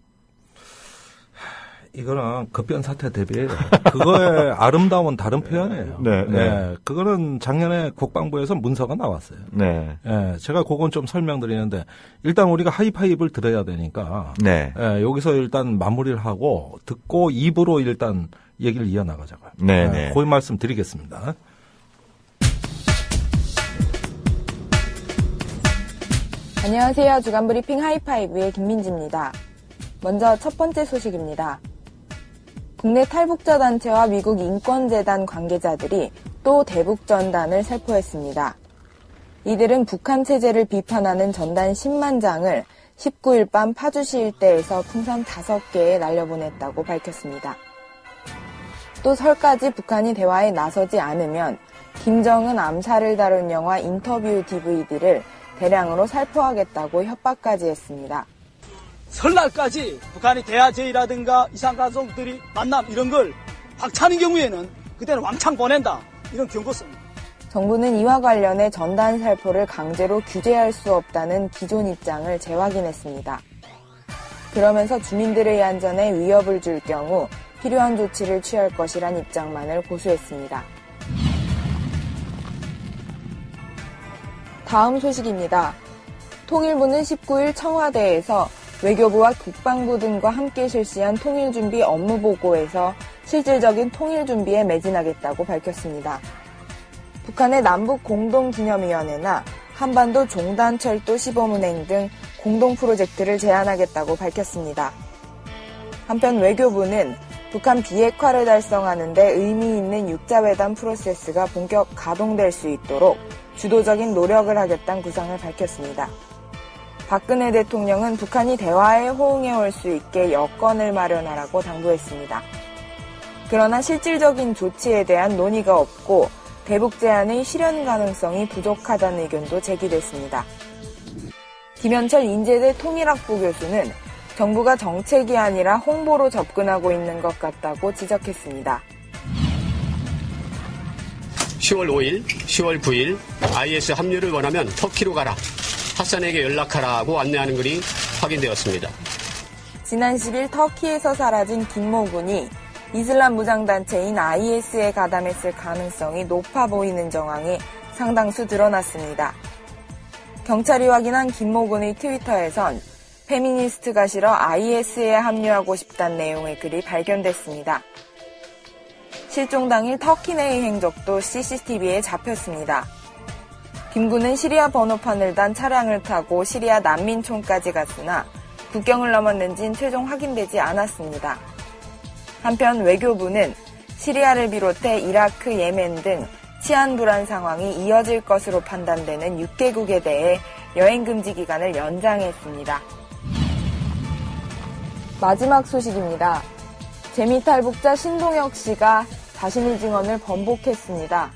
이거는 급변 사태 대비해요. 그거의 아름다운 다른 표현이에요. 네. 그거는 작년에 국방부에서 문서가 나왔어요. 네. 예, 제가 그건 좀 설명드리는데 일단 우리가 하이파이브를 들어야 되니까 네. 예, 여기서 일단 마무리를 하고 듣고 입으로 일단 얘기를 이어나가자고요. 네, 예, 네. 그 말씀 드리겠습니다. 안녕하세요. 주간브리핑 하이파이브의 김민지입니다. 먼저 첫 번째 소식입니다. 국내 탈북자 단체와 미국 인권재단 관계자들이 또 대북 전단을 살포했습니다. 이들은 북한 체제를 비판하는 전단 10만 장을 19일 밤 파주시 일대에서 풍선 5개에 날려보냈다고 밝혔습니다. 또 설까지 북한이 대화에 나서지 않으면 김정은 암살을 다룬 영화 인터뷰 DVD를 대량으로 살포하겠다고 협박까지 했습니다. 설날까지 북한이 대화 제의라든가 이산가족들이 만남 이런 걸 확차는 경우에는 그때는 왕창 보낸다. 이런 경고 씁니다. 정부는 이와 관련해 전단 살포를 강제로 규제할 수 없다는 기존 입장을 재확인했습니다. 그러면서 주민들의 안전에 위협을 줄 경우 필요한 조치를 취할 것이란 입장만을 고수했습니다. 다음 소식입니다. 통일부는 19일 청와대에서 외교부와 국방부 등과 함께 실시한 통일준비 업무보고에서 실질적인 통일준비에 매진하겠다고 밝혔습니다. 북한의 남북공동기념위원회나 한반도 종단철도 시범운행 등 공동 프로젝트를 제안하겠다고 밝혔습니다. 한편 외교부는 북한 비핵화를 달성하는 데 의미 있는 육자회담 프로세스가 본격 가동될 수 있도록 주도적인 노력을 하겠다는 구상을 밝혔습니다. 박근혜 대통령은 북한이 대화에 호응해 올 수 있게 여건을 마련하라고 당부했습니다. 그러나 실질적인 조치에 대한 논의가 없고 대북 제안의 실현 가능성이 부족하다는 의견도 제기됐습니다. 김현철 인제대 통일학부 교수는 정부가 정책이 아니라 홍보로 접근하고 있는 것 같다고 지적했습니다. 10월 5일, 10월 9일 IS 합류를 원하면 터키로 가라. 하산에게 연락하라고 안내하는 글이 확인되었습니다. 지난 10일 터키에서 사라진 김모 군이 이슬람 무장단체인 IS에 가담했을 가능성이 높아 보이는 정황이 상당수 드러났습니다. 경찰이 확인한 김모 군의 트위터에선 페미니스트가 싫어 IS에 합류하고 싶다는 내용의 글이 발견됐습니다. 실종 당일 터키 내의 행적도 CCTV에 잡혔습니다. 김 군은 시리아 번호판을 단 차량을 타고 시리아 난민촌까지 갔으나 국경을 넘었는지는 최종 확인되지 않았습니다. 한편 외교부는 시리아를 비롯해 이라크, 예멘 등 치안 불안 상황이 이어질 것으로 판단되는 6개국에 대해 여행 금지 기간을 연장했습니다. 마지막 소식입니다. 재미탈북자 신동혁 씨가 자신의 증언을 번복했습니다.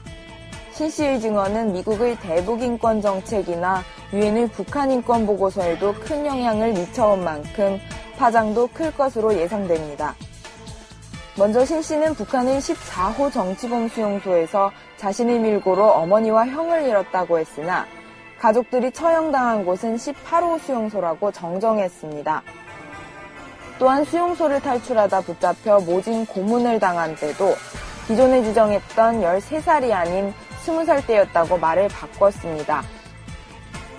신 씨의 증언은 미국의 대북 인권 정책이나 유엔의 북한 인권 보고서에도 큰 영향을 미쳐온 만큼 파장도 클 것으로 예상됩니다. 먼저 신 씨는 북한의 14호 정치범 수용소에서 자신의 밀고로 어머니와 형을 잃었다고 했으나 가족들이 처형당한 곳은 18호 수용소라고 정정했습니다. 또한 수용소를 탈출하다 붙잡혀 모진 고문을 당한 때도 기존에 주장했던 13살이 아닌 20살 때였다고 말을 바꿨습니다.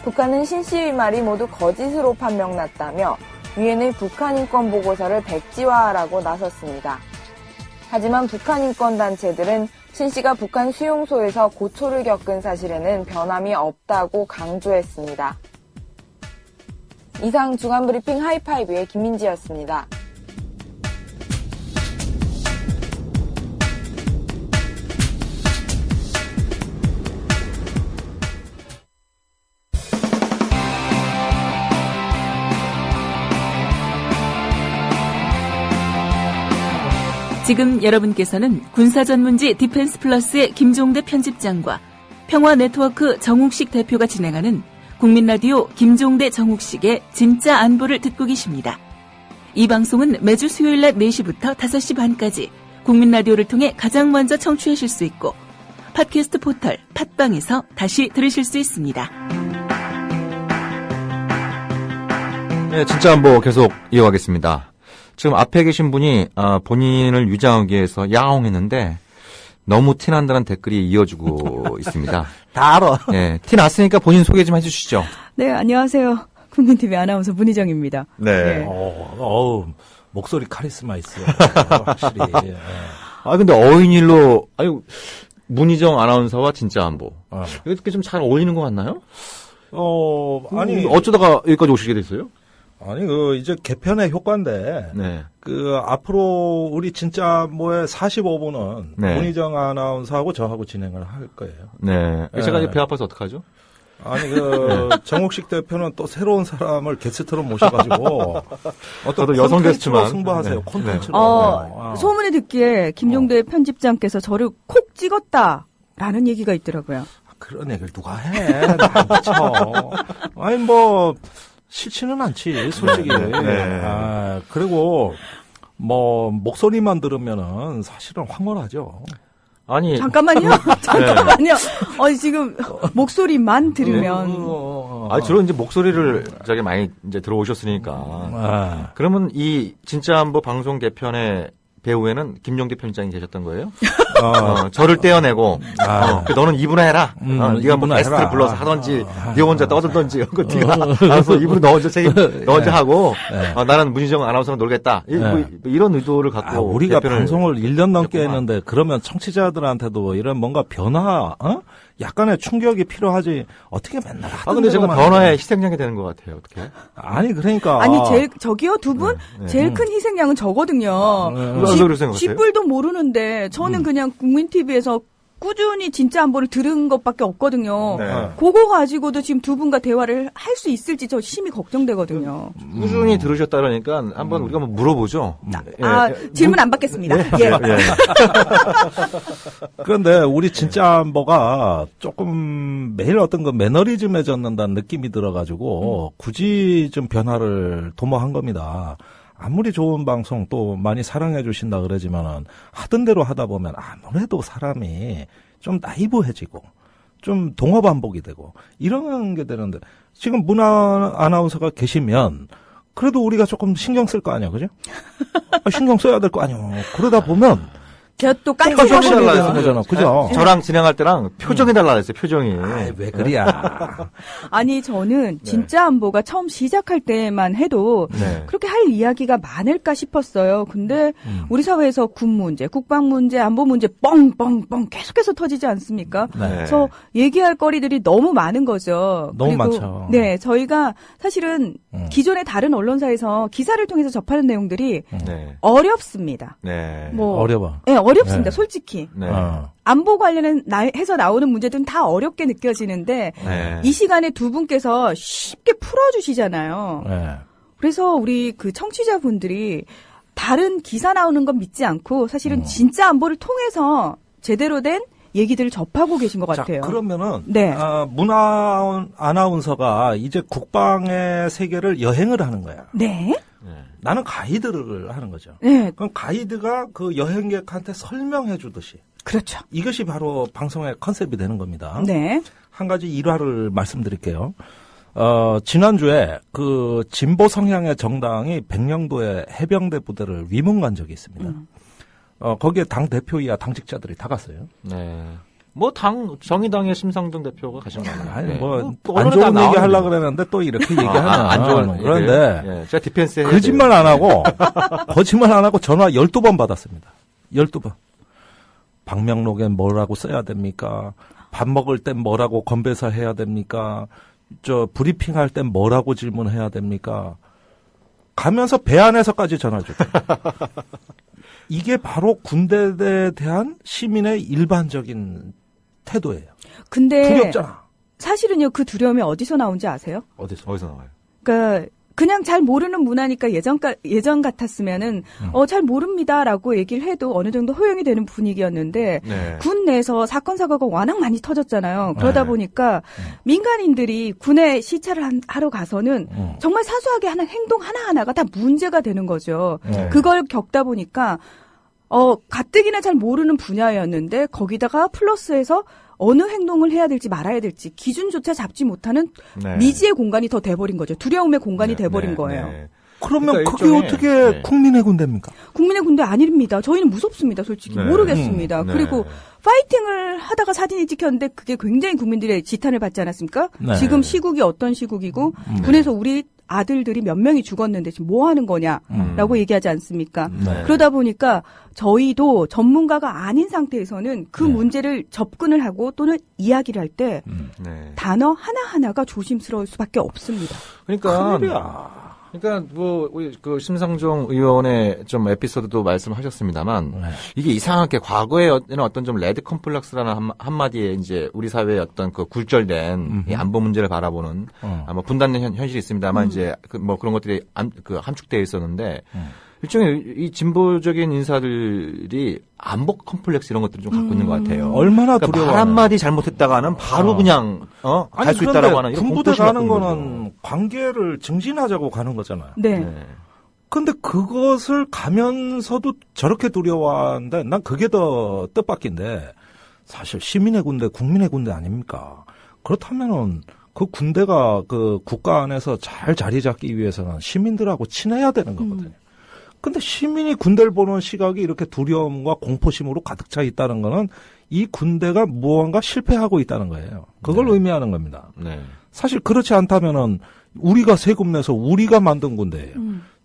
북한은 신 씨의 말이 모두 거짓으로 판명났다며 유엔의 북한 인권 보고서를 백지화하라고 나섰습니다. 하지만 북한 인권 단체들은 신 씨가 북한 수용소에서 고초를 겪은 사실에는 변함이 없다고 강조했습니다. 이상 주간브리핑 하이파이브의 김민지였습니다. 지금 여러분께서는 군사전문지 디펜스 플러스의 김종대 편집장과 평화네트워크 정욱식 대표가 진행하는 국민라디오 김종대 정욱식의 진짜 안보를 듣고 계십니다. 이 방송은 매주 수요일 낮 4시부터 5시 반까지 국민라디오를 통해 가장 먼저 청취하실 수 있고 팟캐스트 포털 팟빵에서 다시 들으실 수 있습니다. 네, 진짜 안보 계속 이어가겠습니다. 지금 앞에 계신 분이 본인을 위장하기 위해서 야옹했는데 너무 티난다는 댓글이 이어지고 있습니다. 다 알아. 네, 티 났으니까 본인 소개 좀 해주시죠. 네, 안녕하세요. 국민TV 아나운서 문희정입니다. 네. 목소리 카리스마 있어요. 확실히. 예. 근데 어인일로, 문희정 아나운서와 진짜 안보. 이렇게 좀 잘 어울리는 것 같나요? 아니. 어쩌다가 여기까지 오시게 됐어요? 아니, 이제 개편의 효과인데. 네. 앞으로 우리 진짜 뭐의 45분은 네. 문희정 아나운서하고 저하고 진행을 할 거예요. 네. 네. 제가 이제 배 아파서 어떡하죠? 아니, 정욱식 대표는 또 새로운 사람을 게스트로 모셔가지고. 저도 여성 게스트만. 승부하세요. 네. 콘텐츠로. 소문에 듣기에 김종대 편집장께서 저를 콕 찍었다라는 얘기가 있더라고요. 그런 얘기를 누가 해? 나 미쳐. 아니, 뭐, 싫지는 않지, 솔직히. 네. 그리고, 목소리만 들으면은 사실은 황홀하죠. 아니. 잠깐만요. 잠깐만요. 지금 목소리만 들으면. 주로 이제 목소리를 저기 많이 이제 들어오셨으니까. 그러면 이 진짜 한번 방송 개편의 배우에는 김종대 편집장이 계셨던 거예요? 저를 떼어내고, 너는 이분화 해라. 네가 뭐 게스트를 불러서 하던지, 네 혼자 떠들던지, 네가 알아서 이분을 너 혼자 너 혼자 하고, 나는 문희정 아나운서랑 놀겠다. 이런 의도를 갖고. 우리가 방송을 1년 넘게 했는데, 그러면 청취자들한테도 이런 뭔가 변화, 약간의 충격이 필요하지. 어떻게 맨날 하던 근데 제가 변화의 희생양이 되는 것 같아요. 어떻게? 아니, 그러니까. 아니, 저기요, 두 분? 제일 큰 희생양은 저거든요. 쥐뿔도 모르는데, 저는 그냥 국민TV에서 꾸준히 진짜 안보를 들은 것밖에 없거든요. 네. 그거 가지고도 지금 두 분과 대화를 할 수 있을지 저 심히 걱정되거든요. 꾸준히 들으셨다 그러니까 한번 우리가 한번 물어보죠. 질문 안 받겠습니다. 예. 그런데 우리 진짜 안보가 조금 매일 어떤 그 매너리즘에 젖는다는 느낌이 들어가지고 굳이 좀 변화를 도모한 겁니다. 아무리 좋은 방송 또 많이 사랑해 주신다 그러지만은 하던 대로 하다 보면 아무래도 사람이 좀 나이브해지고 좀 동어 반복이 되고 이런 게 되는데 지금 문화 아나운서가 계시면 그래도 우리가 조금 신경 쓸 거 아니야, 그죠? 신경 써야 될 거 아니야. 그러다 보면 제가 또 표정이 달라요, 거잖아, 그죠? 저랑 진행할 때랑 표정이 달라졌어요, 표정이. 왜 그래야? 아니, 저는 진짜 안보가 처음 시작할 때만 해도 그렇게 할 이야기가 많을까 싶었어요. 근데 우리 사회에서 군 문제, 국방 문제, 안보 문제 뻥뻥뻥 계속해서 터지지 않습니까? 그래서 얘기할 거리들이 너무 많은 거죠. 너무 그리고 많죠. 네, 저희가 사실은 기존의 다른 언론사에서 기사를 통해서 접하는 내용들이 어렵습니다. 어려워. 네, 어렵습니다. 솔직히. 안보 관련은 해서 나오는 문제들은 다 어렵게 느껴지는데 이 시간에 두 분께서 쉽게 풀어주시잖아요. 그래서 우리 그 청취자분들이 다른 기사 나오는 건 믿지 않고 사실은 진짜 안보를 통해서 제대로 된 얘기들을 접하고 계신 것 같아요. 그러면은 문화 아나운서가 이제 국방의 세계를 여행을 하는 거야. 네. 나는 가이드를 하는 거죠. 네. 그럼 가이드가 그 여행객한테 설명해 주듯이. 그렇죠. 이것이 바로 방송의 컨셉이 되는 겁니다. 네. 한 가지 일화를 말씀드릴게요. 지난주에 그 진보 성향의 정당이 백령도에 해병대 부대를 위문 간 적이 있습니다. 거기에 당 대표이야 당직자들이 다 갔어요. 네. 정의당의 심상정 대표가 가신 거 아니에요? 아니, 안 좋은 얘기 하려고 그랬는데 또 이렇게 얘기하면 안 좋은 그런데 제가 디펜스 거짓말 안 하고 거짓말 안 하고 전화 12번 받았습니다. 12번. 방명록엔 뭐라고 써야 됩니까? 밥 먹을 땐 뭐라고 건배사 해야 됩니까? 브리핑 할 땐 뭐라고 질문해야 됩니까? 가면서 배 안에서까지 전화를 줬다. 이게 바로 군대에 대한 시민의 일반적인 태도예요. 근데 두렵잖아. 사실은요, 그 두려움이 어디서 나온지 아세요? 어디서 나와요? 그러니까 그냥 잘 모르는 문화니까 예전 같았으면은 잘 모릅니다라고 얘기를 해도 어느 정도 허용이 되는 분위기였는데 군 내에서 사건 사고가 워낙 많이 터졌잖아요. 그러다 보니까 민간인들이 군에 시찰을 하러 가서는 정말 사소하게 하는 행동 하나하나가 다 문제가 되는 거죠. 그걸 겪다 보니까 가뜩이나 잘 모르는 분야였는데 거기다가 플러스해서 어느 행동을 해야 될지 말아야 될지 기준조차 잡지 못하는 미지의 공간이 더 돼버린 거죠. 두려움의 공간이 돼버린 거예요. 그러면 그러니까 그게 일종의, 어떻게 네. 국민의 군대입니까? 국민의 군대 아닙니다. 저희는 무섭습니다. 솔직히 네. 모르겠습니다. 네. 그리고 파이팅을 하다가 사진이 찍혔는데 그게 굉장히 국민들의 지탄을 받지 않았습니까? 네. 지금 시국이 어떤 시국이고 군에서 우리 아들들이 몇 명이 죽었는데 지금 뭐 하는 거냐라고 얘기하지 않습니까? 네. 그러다 보니까 저희도 전문가가 아닌 상태에서는 그 네. 문제를 접근을 하고 또는 이야기를 할 때 네. 단어 하나하나가 조심스러울 수밖에 없습니다. 그러니까 뭐 우리 그 심상정 의원의 좀 에피소드도 말씀하셨습니다만 네. 이게 이상하게 과거에는 어떤 좀 레드 컴플렉스라는 한마디에 이제 우리 사회의 어떤 그 굴절된 이 안보 문제를 바라보는 아마 분단된 현실이 있습니다만 이제 뭐 그런 것들이 함축되어 있었는데 일종의 이 진보적인 인사들이 안보 컴플렉스 이런 것들을 좀 갖고 있는 것 같아요. 얼마나 그러니까 두려워. 말 한마디 잘못했다가는 바로 그냥 갈 수 있다라고 하는 이런 군부대 공포심이 가는 갖고 있는 거는 거죠. 관계를 증진하자고 가는 거잖아요. 네. 네. 근데 그것을 가면서도 저렇게 두려워한다. 난 그게 더 뜻밖인데 사실 시민의 군대, 국민의 군대 아닙니까? 그렇다면은 그 군대가 그 국가 안에서 잘 자리 잡기 위해서는 시민들하고 친해야 되는 거거든요. 근데 시민이 군대를 보는 시각이 이렇게 두려움과 공포심으로 가득 차 있다는 거는 이 군대가 무언가 실패하고 있다는 거예요. 그걸 의미하는 겁니다. 네. 사실 그렇지 않다면은 우리가 세금 내서 우리가 만든 군대예요.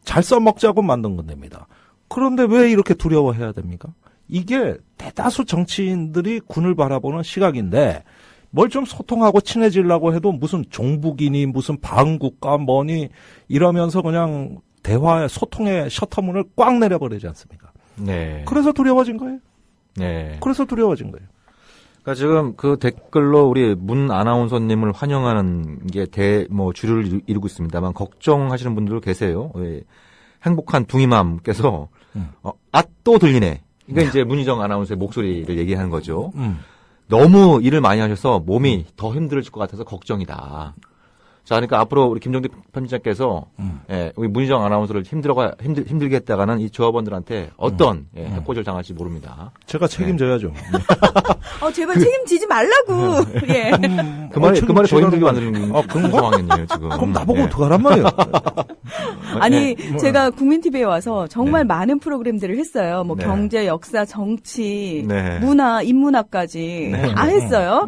잘 써먹자고 만든 군대입니다. 그런데 왜 이렇게 두려워해야 됩니까? 이게 대다수 정치인들이 군을 바라보는 시각인데 뭘 좀 소통하고 친해지려고 해도 무슨 종북이니 무슨 반국가 뭐니 이러면서 그냥 대화의 소통의 셔터문을 꽉 내려버리지 않습니까? 네. 그래서 두려워진 거예요. 네. 그래서 두려워진 거예요. 그러니까 지금 그 댓글로 우리 문 아나운서님을 환영하는 게 주류를 이루고 있습니다만 걱정하시는 분들도 계세요. 행복한 둥이맘께서 또 들리네. 그러니까 이제 문희정 아나운서의 목소리를 얘기하는 거죠. 너무 일을 많이 하셔서 몸이 더 힘들어질 것 같아서 걱정이다. 자, 그러니까 앞으로 우리 김종대 편집장께서 우리 문희정 아나운서를 힘들게 했다가는 이 조합원들한테 어떤 해코지를 당할지 모릅니다. 제가 책임져야죠. 제발 책임지지 말라고. 예. 그 말에 더 힘들게 만드는 그런 상황이네요, 지금. 그럼 나보고 어떡하란 말이에요? 아니, 제가 국민TV에 와서 정말 많은 프로그램들을 했어요. 뭐 경제, 역사, 정치, 문화, 인문학까지 다 했어요.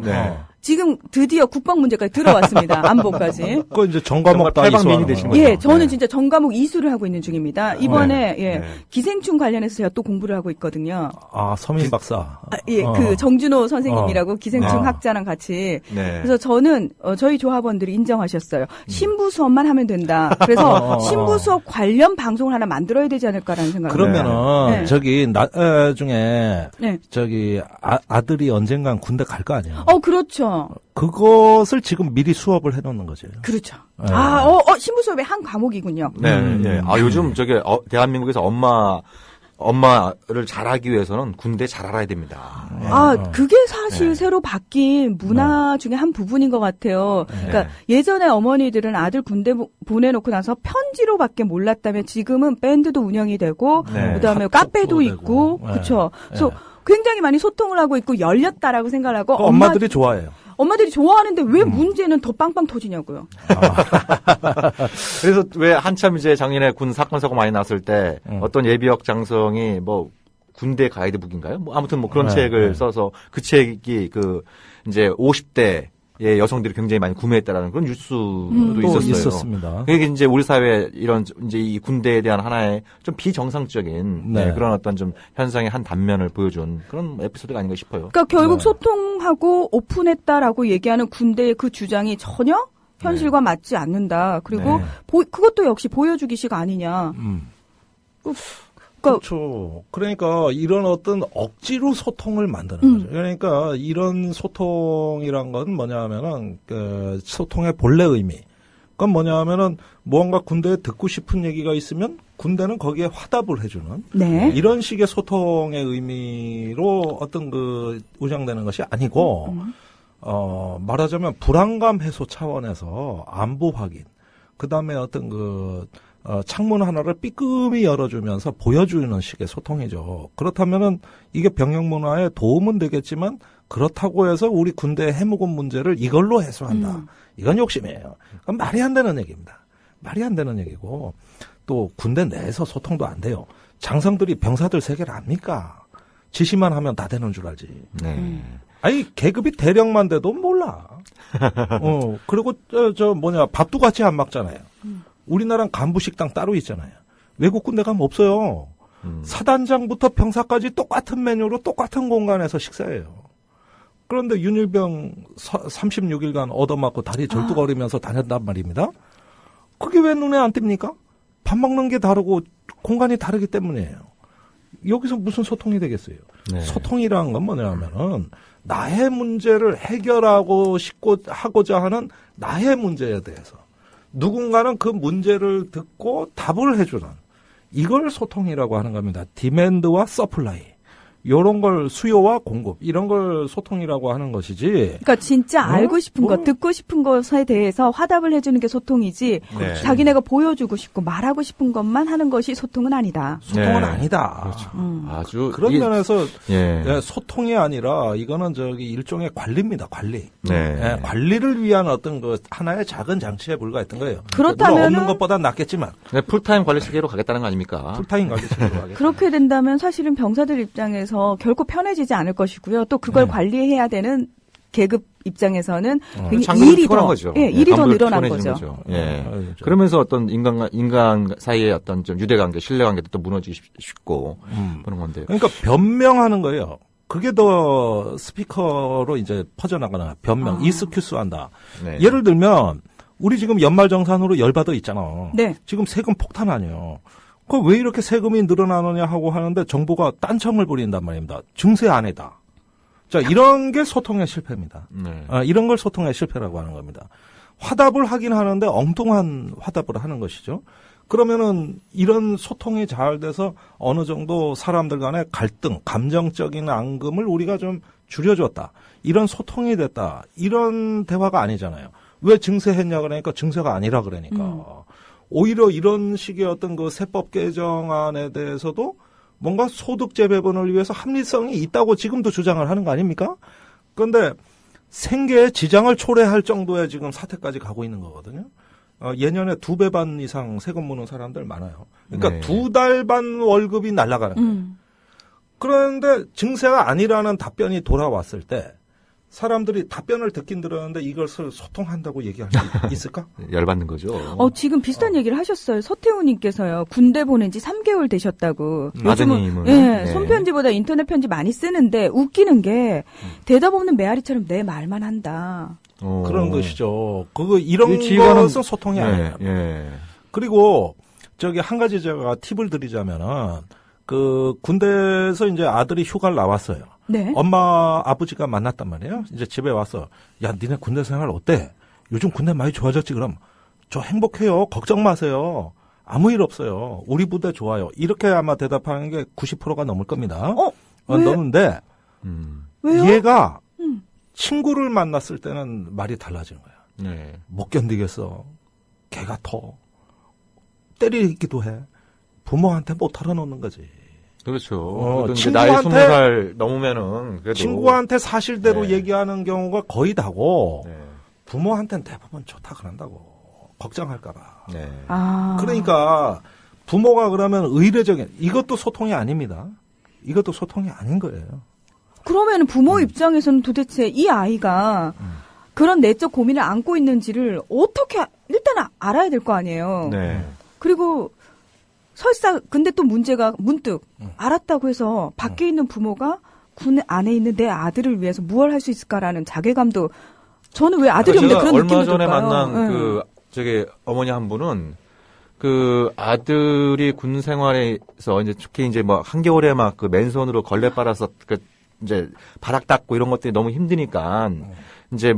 지금 드디어 국방 문제까지 들어왔습니다. 안보까지. 그 이제 전과목 다 탈방민이 되신 거죠. 예, 저는 진짜 전과목 이수를 하고 있는 중입니다. 이번에 기생충 관련해서 제가 또 공부를 하고 있거든요. 아, 서민 박사. 그 정준호 선생님이라고 기생충 학자랑 같이. 그래서 저는 저희 조합원들이 인정하셨어요. 신부 수업만 하면 된다. 그래서 신부 수업 관련 방송을 하나 만들어야 되지 않을까라는 생각을. 그러면은 저기 중에 저기 아들이 언젠간 군대 갈 거 아니에요? 그렇죠. 그것을 지금 미리 수업을 해놓는 거죠. 그렇죠. 신부 수업의 한 과목이군요. 네. 요즘 대한민국에서 엄마를 잘하기 위해서는 군대 잘 알아야 됩니다. 그게 사실 새로 바뀐 문화 중에 한 부분인 것 같아요. 그러니까 예전에 어머니들은 아들 군대 보내놓고 나서 편지로밖에 몰랐다면 지금은 밴드도 운영이 되고 그다음에 카페도 있고 그렇죠. 그래서 굉장히 많이 소통을 하고 있고 열렸다라고 생각을 하고 엄마들이 좋아해요. 엄마들이 좋아하는데 왜 문제는 더 빵빵 터지냐고요. 그래서 왜 한참 이제 작년에 군 사건 사고 많이 났을 때 어떤 예비역 장성이 뭐 군대 가이드북인가요? 뭐 아무튼 뭐 그런 책을 써서 그 책이 이제 50대 여성들이 굉장히 많이 구매했다라는 그런 뉴스도 있었습니다. 그게 이제 우리 사회 이런 이제 이 군대에 대한 하나의 좀 비정상적인 그런 어떤 좀 현상의 한 단면을 보여준 그런 에피소드가 아닌가 싶어요. 그러니까 결국 소통하고 오픈했다라고 얘기하는 군대의 그 주장이 전혀 현실과 맞지 않는다. 그리고 그것도 역시 보여주기식 아니냐. 그렇죠. 그러니까 이런 어떤 억지로 소통을 만드는 거죠. 그러니까 이런 소통이란 건 뭐냐면은 그 소통의 본래 의미. 그건 뭐냐면은 무언가 군대에 듣고 싶은 얘기가 있으면 군대는 거기에 화답을 해주는 이런 식의 소통의 의미로 어떤 운영되는 것이 아니고 말하자면 불안감 해소 차원에서 안보 확인. 그다음에 어떤 창문 하나를 삐끔히 열어주면서 보여주는 식의 소통이죠. 그렇다면은 이게 병역 문화에 도움은 되겠지만 그렇다고 해서 우리 군대의 해묵은 문제를 이걸로 해소한다. 이건 욕심이에요. 그건 말이 안 되는 얘기입니다. 말이 안 되는 얘기고 또 군대 내에서 소통도 안 돼요. 장성들이 병사들 세계를 압니까? 지시만 하면 다 되는 줄 알지. 네. 아니 계급이 대령만 돼도 몰라. 그리고 밥도 같이 안 먹잖아요. 우리나라는 간부 식당 따로 있잖아요. 외국 군대 가면 없어요. 사단장부터 병사까지 똑같은 메뉴로 똑같은 공간에서 식사해요. 그런데 윤일병 36일간 얻어맞고 다리 절뚝거리면서 다녔단 말입니다. 그게 왜 눈에 안 띕니까? 밥 먹는 게 다르고 공간이 다르기 때문이에요. 여기서 무슨 소통이 되겠어요? 네. 소통이라는 건 뭐냐면은 나의 문제를 하고자 하는 나의 문제에 대해서 누군가는 그 문제를 듣고 답을 해주는 이걸 소통이라고 하는 겁니다. 디맨드와 서플라이. 이런 걸 수요와 공급 이런 걸 소통이라고 하는 것이지. 그러니까 진짜 알고 싶은 것, 듣고 싶은 것에 대해서 화답을 해주는 게 소통이지. 네. 자기네가 보여주고 싶고 말하고 싶은 것만 하는 것이 소통은 아니다. 소통은 아니다. 그렇죠. 아주 그런 면에서 소통이 아니라 이거는 일종의 관리입니다. 관리. 네. 관리를 위한 어떤 그 하나의 작은 장치에 불과했던 거예요. 그렇다면 없는 것보다 낫겠지만. 네, 풀타임 관리 체계로 가겠다는 거 아닙니까? 풀타임 관리 체계로 가겠다. 그렇게 된다면 사실은 병사들 입장에서 결코 편해지지 않을 것이고요. 또 그걸 관리해야 되는 계급 입장에서는 일이 더, 일이 더 늘어난 거죠. 예. 그러면서 어떤 인간 사이의 어떤 좀 유대관계, 신뢰관계도 또 무너지기 쉽고 그런 건데요. 그러니까 변명하는 거예요. 그게 더 스피커로 이제 퍼져나가나 변명, 이스큐스 한다. 네. 예를 들면 우리 지금 연말정산으로 열받아 있잖아. 네. 지금 세금 폭탄 아니에요. 그 왜 이렇게 세금이 늘어나느냐 하고 하는데 정부가 딴청을 부린단 말입니다. 증세 안 해다. 자, 이런 게 소통의 실패입니다. 네. 이런 걸 소통의 실패라고 하는 겁니다. 화답을 하긴 하는데 엉뚱한 화답을 하는 것이죠. 그러면은 이런 소통이 잘 돼서 어느 정도 사람들 간의 갈등, 감정적인 앙금을 우리가 좀 줄여줬다. 이런 소통이 됐다. 이런 대화가 아니잖아요. 왜 증세했냐 그러니까 증세가 아니라 그러니까. 오히려 이런 식의 어떤 그 세법 개정안에 대해서도 뭔가 소득 재배분을 위해서 합리성이 있다고 지금도 주장을 하는 거 아닙니까? 그런데 생계에 지장을 초래할 정도의 지금 사태까지 가고 있는 거거든요. 예년에 2배 반 이상 세금 무는 사람들 많아요. 그러니까 2달 반 월급이 날아가는 거예요. 그런데 증세가 아니라는 답변이 돌아왔을 때 사람들이 답변을 듣긴 들었는데 이것을 소통한다고 얘기할 수 있을까? 열받는 거죠. 지금 비슷한 얘기를 하셨어요. 서태훈님께서요. 군대 보낸 지 3개월 되셨다고. 요즘은 손편지보다 인터넷 편지 많이 쓰는데 웃기는 게 대답 없는 메아리처럼 내 말만 한다. 그런 것이죠. 이런 것은 소통이 아니에요. 그리고 한 가지 제가 팁을 드리자면은 군대에서 이제 아들이 휴가를 나왔어요. 네. 엄마, 아버지가 만났단 말이에요. 이제 집에 와서, 야, 니네 군대 생활 어때? 요즘 군대 많이 좋아졌지, 그럼? 저 행복해요. 걱정 마세요. 아무 일 없어요. 우리 부대 좋아요. 이렇게 아마 대답하는 게 90%가 넘을 겁니다. 넘는데, 왜요? 얘가 친구를 만났을 때는 말이 달라지는 거야. 네. 못 견디겠어. 걔가 때리기도 해. 부모한테 못 털어놓는 거지. 그렇죠. 친구한테 나이 20살 넘으면은 그래도 친구한테 사실대로 얘기하는 경우가 거의 다고 부모한테는 대부분 좋다 그런다고 걱정할까봐. 네. 그러니까 부모가 그러면 의례적인 이것도 소통이 아닙니다. 이것도 소통이 아닌 거예요. 그러면 부모 입장에서는 도대체 이 아이가 그런 내적 고민을 안고 있는지를 어떻게 일단 알아야 될 거 아니에요. 네. 그리고 설사 근데 또 문제가 문득 알았다고 해서 밖에 있는 부모가 군 안에 있는 내 아들을 위해서 무엇을 할 수 있을까라는 자괴감도 저는 왜 아들이 없는데 그런 느낌이 들까요? 얼마 전에 만난 어머니 한 분은 아들이 군 생활에서 이제 특히 이제 한겨울에 맨손으로 걸레 빨아서 이제 바닥 닦고 이런 것들이 너무 힘드니까 이제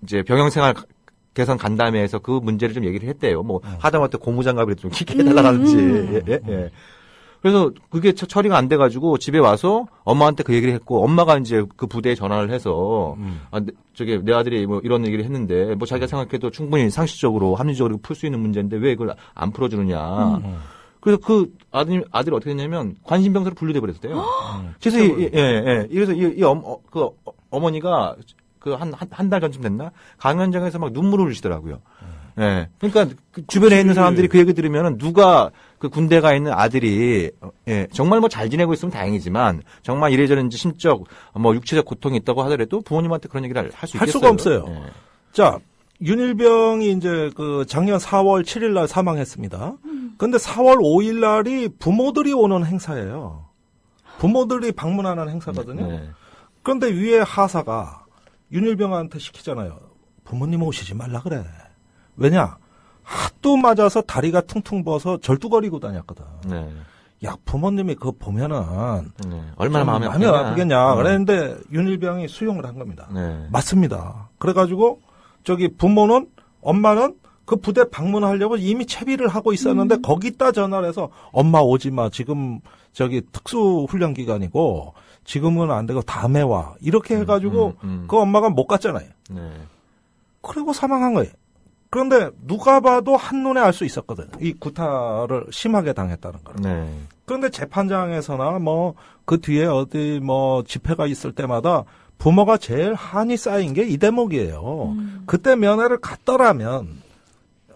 이제 병영 생활 개선 간담회에서 그 문제를 좀 얘기를 했대요. 하다못해 고무장갑을 좀 깊게 해달라든지. 그래서 그게 처리가 안 돼가지고 집에 와서 엄마한테 그 얘기를 했고 엄마가 이제 그 부대에 전화를 해서 내 아들이 이런 얘기를 했는데 자기가 생각해도 충분히 상식적으로 합리적으로 풀 수 있는 문제인데 왜 그걸 안 풀어주느냐. 그래서 아들이 어떻게 했냐면 관심병사로 분류돼 버렸대요. 그래서 그래서 어머니가 그 한 달 전쯤 됐나? 강연장에서 막 눈물을 흘리시더라고요. 예. 그러니까 그 주변에 있는 사람들이 그 얘기 들으면은 누가 그 군대 가 있는 아들이 예, 정말 뭐 잘 지내고 있으면 다행이지만 정말 이래저래 이제 심적 뭐 육체적 고통이 있다고 하더라도 부모님한테 그런 얘기를 할 수 있겠어요. 할 수가 없어요. 예. 자, 윤일병이 이제 그 작년 4월 7일 날 사망했습니다. 근데 4월 5일 날이 부모들이 오는 행사예요. 부모들이 방문하는 행사거든요. 네. 그런데 위에 하사가 윤일병한테 시키잖아요. 부모님 오시지 말라 그래. 왜냐? 하도 맞아서 다리가 퉁퉁 부어서 절뚝거리고 다녔거든. 네. 야, 부모님이 그거 보면은 네. 얼마나 마음이 아프겠냐. 그랬는데 윤일병이 수용을 한 겁니다. 네. 맞습니다. 그래가지고 저기 부모는 엄마는 그 부대 방문하려고 이미 채비를 하고 있었는데 거기다 전화를 해서 엄마 오지 마. 지금 저기 특수 훈련 기간이고 지금은 안 되고 다음에 와. 이렇게 해가지고 그 엄마가 못 갔잖아요. 네. 그리고 사망한 거예요. 그런데 누가 봐도 한눈에 알 수 있었거든. 이 구타를 심하게 당했다는 걸. 네. 그런데 재판장에서나 뭐 그 뒤에 어디 뭐 집회가 있을 때마다 부모가 제일 한이 쌓인 게 이 대목이에요. 그때 면회를 갔더라면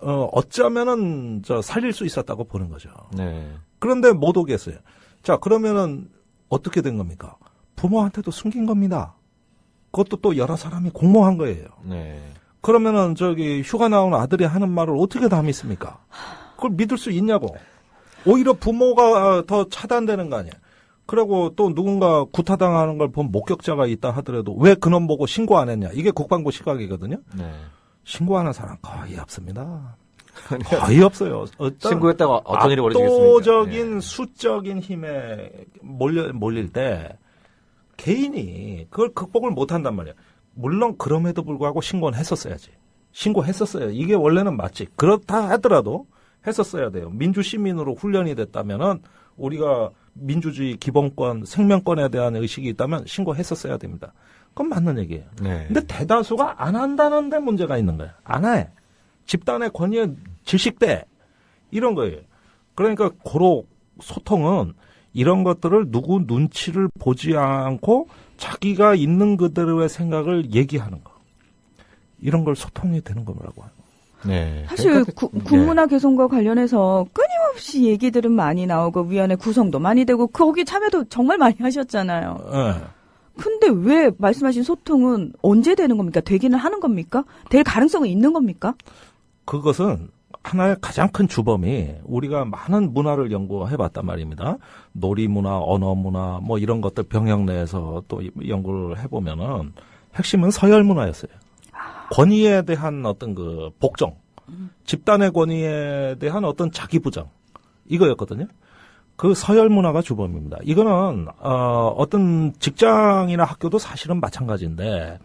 어쩌면은 살릴 수 있었다고 보는 거죠. 네. 그런데 못 오겠어요. 자, 그러면은 어떻게 된 겁니까? 부모한테도 숨긴 겁니다. 그것도 또 여러 사람이 공모한 거예요. 네. 그러면은 저기 휴가 나온 아들이 하는 말을 어떻게 다 믿습니까? 그걸 믿을 수 있냐고. 오히려 부모가 더 차단되는 거 아니야. 그리고 또 누군가 구타당하는 걸 본 목격자가 있다 하더라도 왜 그놈 보고 신고 안 했냐. 이게 국방부 시각이거든요. 네. 신고하는 사람 거의 없습니다. 거의 없어요. 신고했다가 어떤 일이 벌어지겠습니까? 압도적인 네. 수적인 힘에 몰릴 때 개인이 그걸 극복을 못한단 말이야. 물론 그럼에도 불구하고 신고는 했었어야지. 신고했었어요. 이게 원래는 맞지. 그렇다 하더라도 했었어야 돼요. 민주시민으로 훈련이 됐다면은 우리가 민주주의 기본권, 생명권에 대한 의식이 있다면 신고했었어야 됩니다. 그건 맞는 얘기예요. 네. 근데 대다수가 안 한다는 데 문제가 있는 거예요. 안 해. 집단의 권위에 질식돼. 이런 거예요. 그러니까 고로 소통은 이런 것들을 누구 눈치를 보지 않고 자기가 있는 그대로의 생각을 얘기하는 거. 이런 걸 소통이 되는 거라고 하는 거. 네. 사실 그러니까, 국문화 개선과 관련해서 끊임없이 얘기들은 많이 나오고 위원회 구성도 많이 되고 거기 참여도 정말 많이 하셨잖아요. 네. 근데 왜 말씀하신 소통은 언제 되는 겁니까? 되기는 하는 겁니까? 될 가능성은 있는 겁니까? 그것은 하나의 가장 큰 주범이 우리가 많은 문화를 연구해봤단 말입니다. 놀이문화, 언어문화 뭐 이런 것들 병역 내에서 또 연구를 해보면은 핵심은 서열문화였어요. 권위에 대한 어떤 그 복종, 집단의 권위에 대한 어떤 자기 부정 이거였거든요. 그 서열 문화가 주범입니다. 이거는 어떤 직장이나 학교도 사실은 마찬가지인데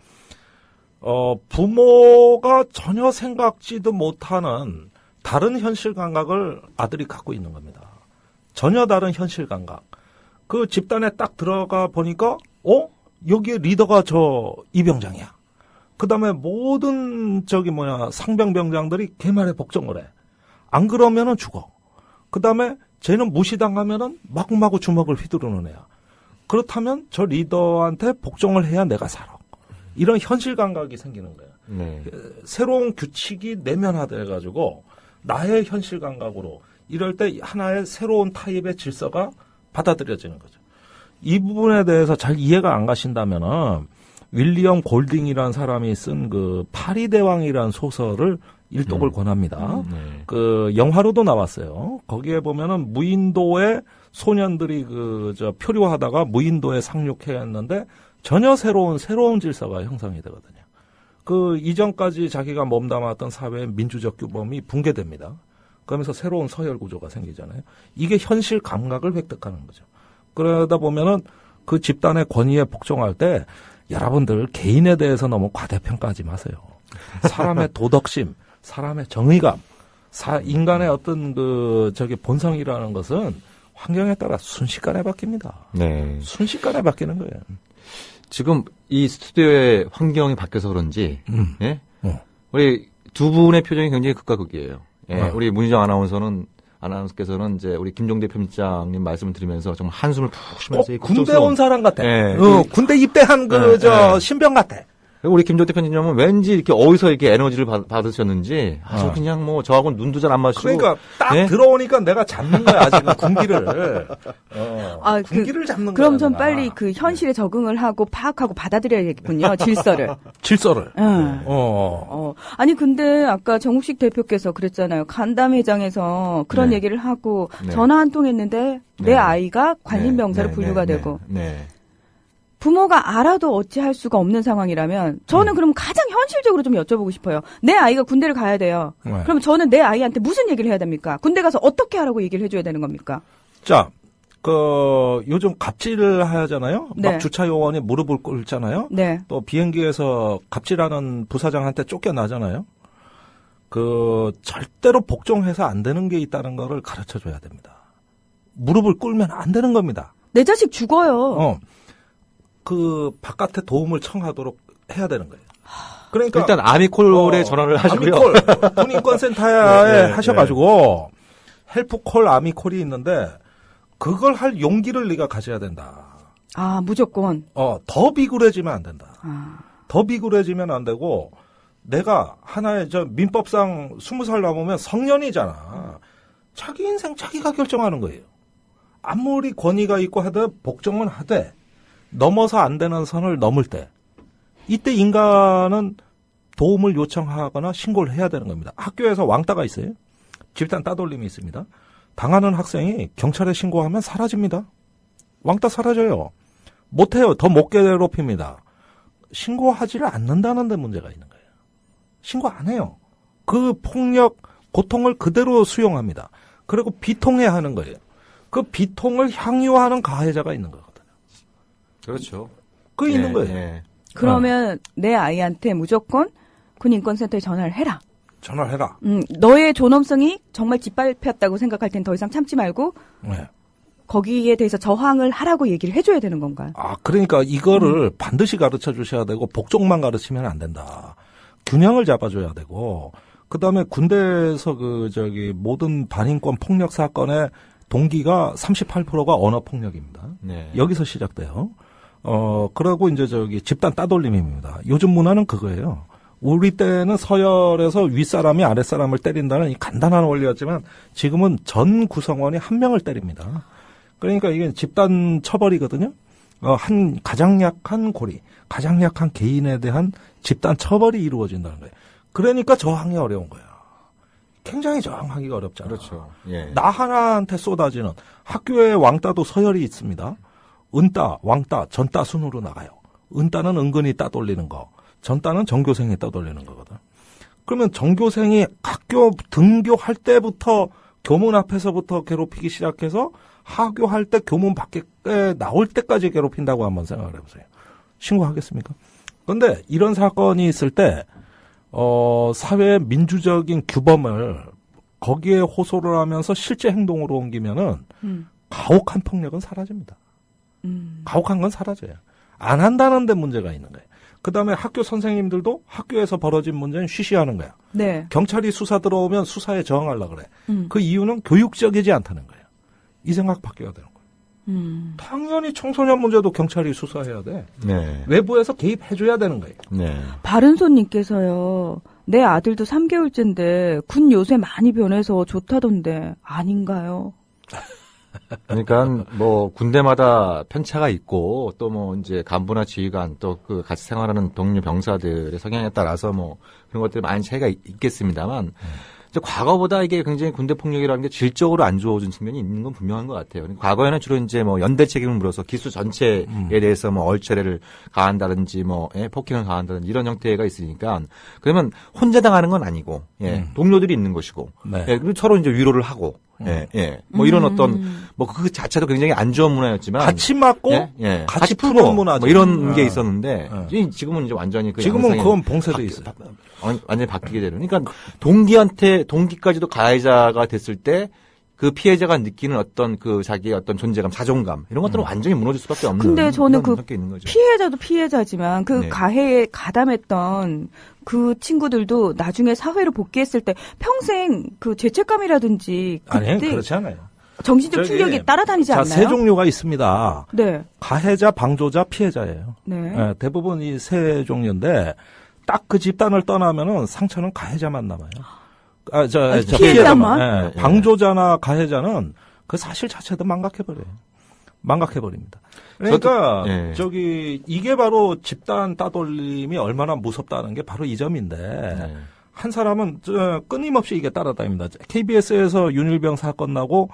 부모가 전혀 생각지도 못하는 다른 현실 감각을 아들이 갖고 있는 겁니다. 전혀 다른 현실 감각. 그 집단에 딱 들어가 보니까 여기에 리더가 저 이병장이야. 그다음에 모든 상병병장들이 걔 말에 복종을 해. 안 그러면은 죽어. 그다음에 쟤는 무시당하면은 마구마구 주먹을 휘두르는 애야. 그렇다면 저 리더한테 복종을 해야 내가 살아. 이런 현실 감각이 생기는 거예요. 네. 새로운 규칙이 내면화돼가지고 나의 현실 감각으로 이럴 때 하나의 새로운 타입의 질서가 받아들여지는 거죠. 이 부분에 대해서 잘 이해가 안 가신다면은 윌리엄 골딩이라는 사람이 쓴 그 파리대왕이라는 소설을 일독을 권합니다. 네. 그 영화로도 나왔어요. 거기에 보면은 무인도의 소년들이 표류하다가 무인도에 상륙했는데 전혀 새로운 질서가 형성이 되거든요. 그 이전까지 자기가 몸담았던 사회의 민주적 규범이 붕괴됩니다. 그러면서 새로운 서열 구조가 생기잖아요. 이게 현실 감각을 획득하는 거죠. 그러다 보면은 그 집단의 권위에 복종할 때 여러분들 개인에 대해서 너무 과대평가하지 마세요. 사람의 도덕심, 사람의 정의감, 인간의 어떤 본성이라는 것은 환경에 따라 순식간에 바뀝니다. 네. 순식간에 바뀌는 거예요. 지금 이 스튜디오의 환경이 바뀌어서 그런지, 예? 우리 두 분의 표정이 굉장히 극과 극이에요. 예. 우리 문희정 아나운서께서는 이제 우리 김종대 편집장님 말씀을 들으면서 정말 한숨을 푹 쉬면서 군대 온 사람 같아. 예. 군대 입대한 신병 같아. 우리 김종대 편집장은 왠지 이렇게 어디서 이렇게 에너지를 받으셨는지 아주 그냥 뭐 저하고는 눈도 잘 안 마시고. 그러니까 딱 네? 들어오니까 내가 잡는 거야 지금 군기를. 군기를 잡는 거야. 그럼 좀 빨리 그 현실에 적응을 하고 파악하고 받아들여야겠군요. 질서를. 질서를. 아니 근데 아까 정욱식 대표께서 그랬잖아요. 간담회장에서 그런 얘기를 하고 전화 한 통 했는데 내 아이가 관림병사로 분류가 되고. 부모가 알아도 어찌할 수가 없는 상황이라면 저는 그럼 가장 현실적으로 좀 여쭤보고 싶어요. 내 아이가 군대를 가야 돼요. 그럼 저는 내 아이한테 무슨 얘기를 해야 됩니까? 군대 가서 어떻게 하라고 얘기를 해줘야 되는 겁니까? 자, 요즘 갑질을 하잖아요. 막 주차 요원이 무릎을 꿇잖아요. 또 비행기에서 갑질하는 부사장한테 쫓겨나잖아요. 절대로 복종해서 안 되는 게 있다는 거를 가르쳐 줘야 됩니다. 무릎을 꿇으면 안 되는 겁니다. 내 자식 죽어요. 바깥에 도움을 청하도록 해야 되는 거예요. 그러니까. 일단 아미콜에 전화를 하시고요. 아미콜, 군인권센터에 하셔가지고, 헬프콜, 아미콜이 있는데, 그걸 할 용기를 네가 가져야 된다. 아, 무조건. 더 비굴해지면 안 된다. 더 비굴해지면 안 되고, 내가 하나의 민법상 20살 넘으면 성년이잖아. 자기 인생 자기가 결정하는 거예요. 아무리 권위가 있고 하되, 복종은 하되, 넘어서 안 되는 선을 넘을 때 이때 인간은 도움을 요청하거나 신고를 해야 되는 겁니다. 학교에서 왕따가 있어요. 집단 따돌림이 있습니다. 당하는 학생이 경찰에 신고하면 사라집니다. 왕따 사라져요. 못해요. 더 못 괴롭힙니다. 신고하지를 않는다는 데 문제가 있는 거예요. 신고 안 해요. 그 폭력, 고통을 그대로 수용합니다. 그리고 비통해하는 거예요. 그 비통을 향유하는 가해자가 있는 거거든요. 그렇죠. 그게 있는 거예요. 그러면 내 아이한테 무조건 군인권센터에 전화를 해라. 전화를 해라. 너의 존엄성이 정말 짓밟혔다고 생각할 땐 더 이상 참지 말고 거기에 대해서 저항을 하라고 얘기를 해줘야 되는 건가요? 그러니까 이거를 반드시 가르쳐 주셔야 되고 복종만 가르치면 안 된다. 균형을 잡아줘야 되고 그다음에 군대에서 모든 반인권 폭력 사건의 동기가 38%가 언어 폭력입니다. 여기서 시작돼요. 그러고 이제 집단 따돌림입니다. 요즘 문화는 그거예요. 우리 때는 서열에서 윗사람이 아랫사람을 때린다는 이 간단한 원리였지만 지금은 전 구성원이 한 명을 때립니다. 그러니까 이게 집단 처벌이거든요. 가장 약한 고리, 가장 약한 개인에 대한 집단 처벌이 이루어진다는 거예요. 그러니까 저항이 어려운 거예요. 굉장히 저항하기가 어렵잖아요. 그렇죠. 나 하나한테 쏟아지는 학교에 왕따도 서열이 있습니다. 은따, 왕따, 전따 순으로 나가요. 은따는 은근히 따돌리는 거, 전따는 전교생이 따돌리는 거거든. 그러면 전교생이 학교 등교할 때부터 교문 앞에서부터 괴롭히기 시작해서 하교할 때 교문 밖에 나올 때까지 괴롭힌다고 한번 생각을 해보세요. 신고하겠습니까? 그런데 이런 사건이 있을 때 사회의 민주적인 규범을 거기에 호소를 하면서 실제 행동으로 옮기면은 가혹한 폭력은 사라집니다. 가혹한 건 사라져요. 안 한다는 데 문제가 있는 거예요. 그다음에 학교 선생님들도 학교에서 벌어진 문제는 쉬쉬하는 거야. 경찰이 수사 들어오면 수사에 저항하려고 그래. 그 이유는 교육적이지 않다는 거예요. 이 생각 바뀌어야 되는 거예요. 당연히 청소년 문제도 경찰이 수사해야 돼. 외부에서 개입해줘야 되는 거예요. 바른손님께서요. 내 아들도 3개월째인데 군 요새 많이 변해서 좋다던데 아닌가요? 그러니까 뭐 군대마다 편차가 있고 또 뭐 이제 간부나 지휘관 또 그 같이 생활하는 동료 병사들의 성향에 따라서 뭐 그런 것들이 많이 차이가 있겠습니다만 이제 과거보다 이게 굉장히 군대 폭력이라는 게 질적으로 안 좋아진 측면이 있는 건 분명한 것 같아요. 과거에는 주로 이제 뭐 연대 책임을 물어서 기수 전체에 대해서 뭐 얼차례를 가한다든지 뭐 폭행을 가한다든지 이런 형태가 있으니까 그러면 혼자 당하는 건 아니고 동료들이 있는 것이고 그리고 서로 이제 위로를 하고 뭐 이런 어떤 뭐 그 자체도 굉장히 안 좋은 문화였지만 같이 맞고 같이 푸는 문화 뭐 이런 게 있었는데 지금은 이제 완전히 지금은 그건 봉쇄돼 있어요. 완전히 바뀌게 되는. 그러니까 동기까지도 가해자가 됐을 때 그 피해자가 느끼는 어떤 그 자기의 어떤 존재감, 자존감 이런 것들은 완전히 무너질 수밖에 없는. 근데 저는 그 있는 거죠. 피해자도 피해자지만 그 가해에 가담했던 그 친구들도 나중에 사회로 복귀했을 때 평생 그 죄책감이라든지 그때 아니 그렇지 않아요. 정신적 충격이 따라다니지 자, 않나요? 세 종류가 있습니다. 네. 가해자, 방조자, 피해자예요. 네. 예, 대부분 이 세 종류인데 딱 그 집단을 떠나면은 상처는 가해자만 남아요. 피해자만? 예, 방조자나 가해자는 그 사실 자체도 망각해버려요. 망각해버립니다. 그러니까 이게 바로 집단 따돌림이 얼마나 무섭다는 게 바로 이 점인데 한 사람은 끊임없이 이게 따라다닙니다. KBS에서 윤일병 사건 나고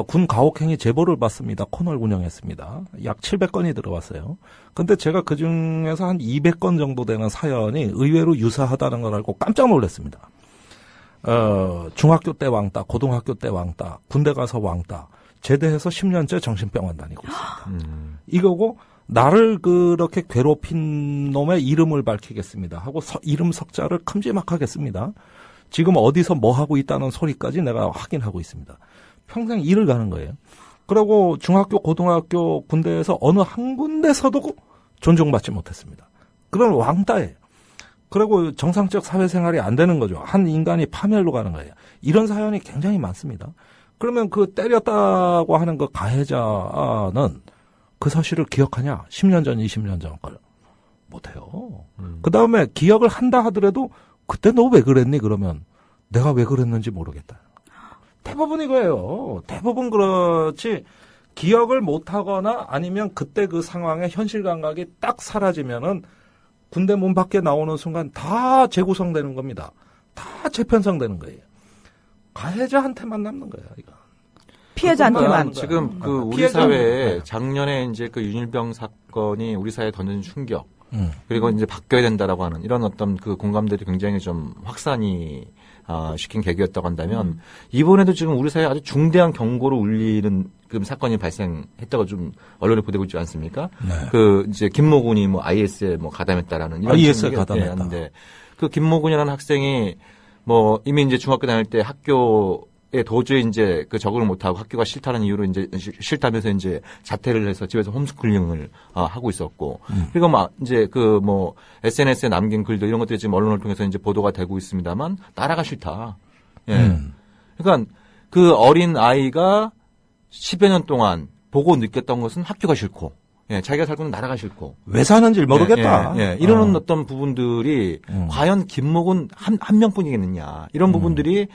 군 가혹행위 제보를 받습니다. 코너를 운영했습니다. 약 700건이 들어왔어요. 근데 제가 그중에서 한 200건 정도 되는 사연이 의외로 유사하다는 걸 알고 깜짝 놀랐습니다. 중학교 때 왕따, 고등학교 때 왕따, 군대 가서 왕따, 제대해서 10년째 정신병원 다니고 있습니다. 이거고 나를 그렇게 괴롭힌 놈의 이름을 밝히겠습니다 하고 이름 석자를 큼지막하겠습니다. 지금 어디서 뭐 하고 있다는 소리까지 내가 확인하고 있습니다. 평생 일을 가는 거예요. 그리고 중학교, 고등학교, 군대에서 어느 한 군데서도 존중받지 못했습니다. 그런 왕따예요. 그리고 정상적 사회생활이 안 되는 거죠. 한 인간이 파멸로 가는 거예요. 이런 사연이 굉장히 많습니다. 그러면 그 때렸다고 하는 그 가해자는 그 사실을 기억하냐? 10년 전, 20년 전 걸 못해요. 그 다음에 기억을 한다 하더라도 그때 너 왜 그랬니? 그러면 내가 왜 그랬는지 모르겠다. 대부분 이거예요. 대부분 그렇지. 기억을 못하거나 아니면 그때 그 상황의 현실 감각이 딱 사라지면은 군대 문 밖에 나오는 순간 다 재구성되는 겁니다. 다 재편성되는 거예요. 가해자한테만 남는 거예요, 이거. 피해자한테만. 지금 그 우리 사회에 작년에 이제 그 윤일병 사건이 우리 사회에 던진 충격, 그리고 이제 바뀌어야 된다라고 하는 이런 어떤 그 공감들이 굉장히 좀 확산이 시킨 계기였다고 한다면 이번에도 지금 우리 사회에 아주 중대한 경고를 울리는 그 사건이 발생했다고 좀 언론에 보도되고 있지 않습니까? 네. 그 이제 김모군이 뭐 IS에 뭐 가담했다라는 이런 IS에 가담했다. 그 김모군이라는 학생이 뭐 이미 이제 중학교 다닐 때 학교에 도저히 이제 그 적응을 못하고 학교가 싫다는 이유로 이제 싫다면서 이제 자퇴를 해서 집에서 홈스쿨링을 하고 있었고 그리고 막 이제 그 뭐 SNS에 남긴 글들 이런 것들이 지금 언론을 통해서 이제 보도가 되고 있습니다만 나라가 싫다. 예. 그러니까 그 어린 아이가 10여 년 동안 보고 느꼈던 것은 학교가 싫고 예, 자기가 살고 있는 나라가 싫고. 왜 사는지 모르겠다. 이런 어떤 부분들이 과연 김목은 한 명뿐이겠느냐. 이런 부분들이,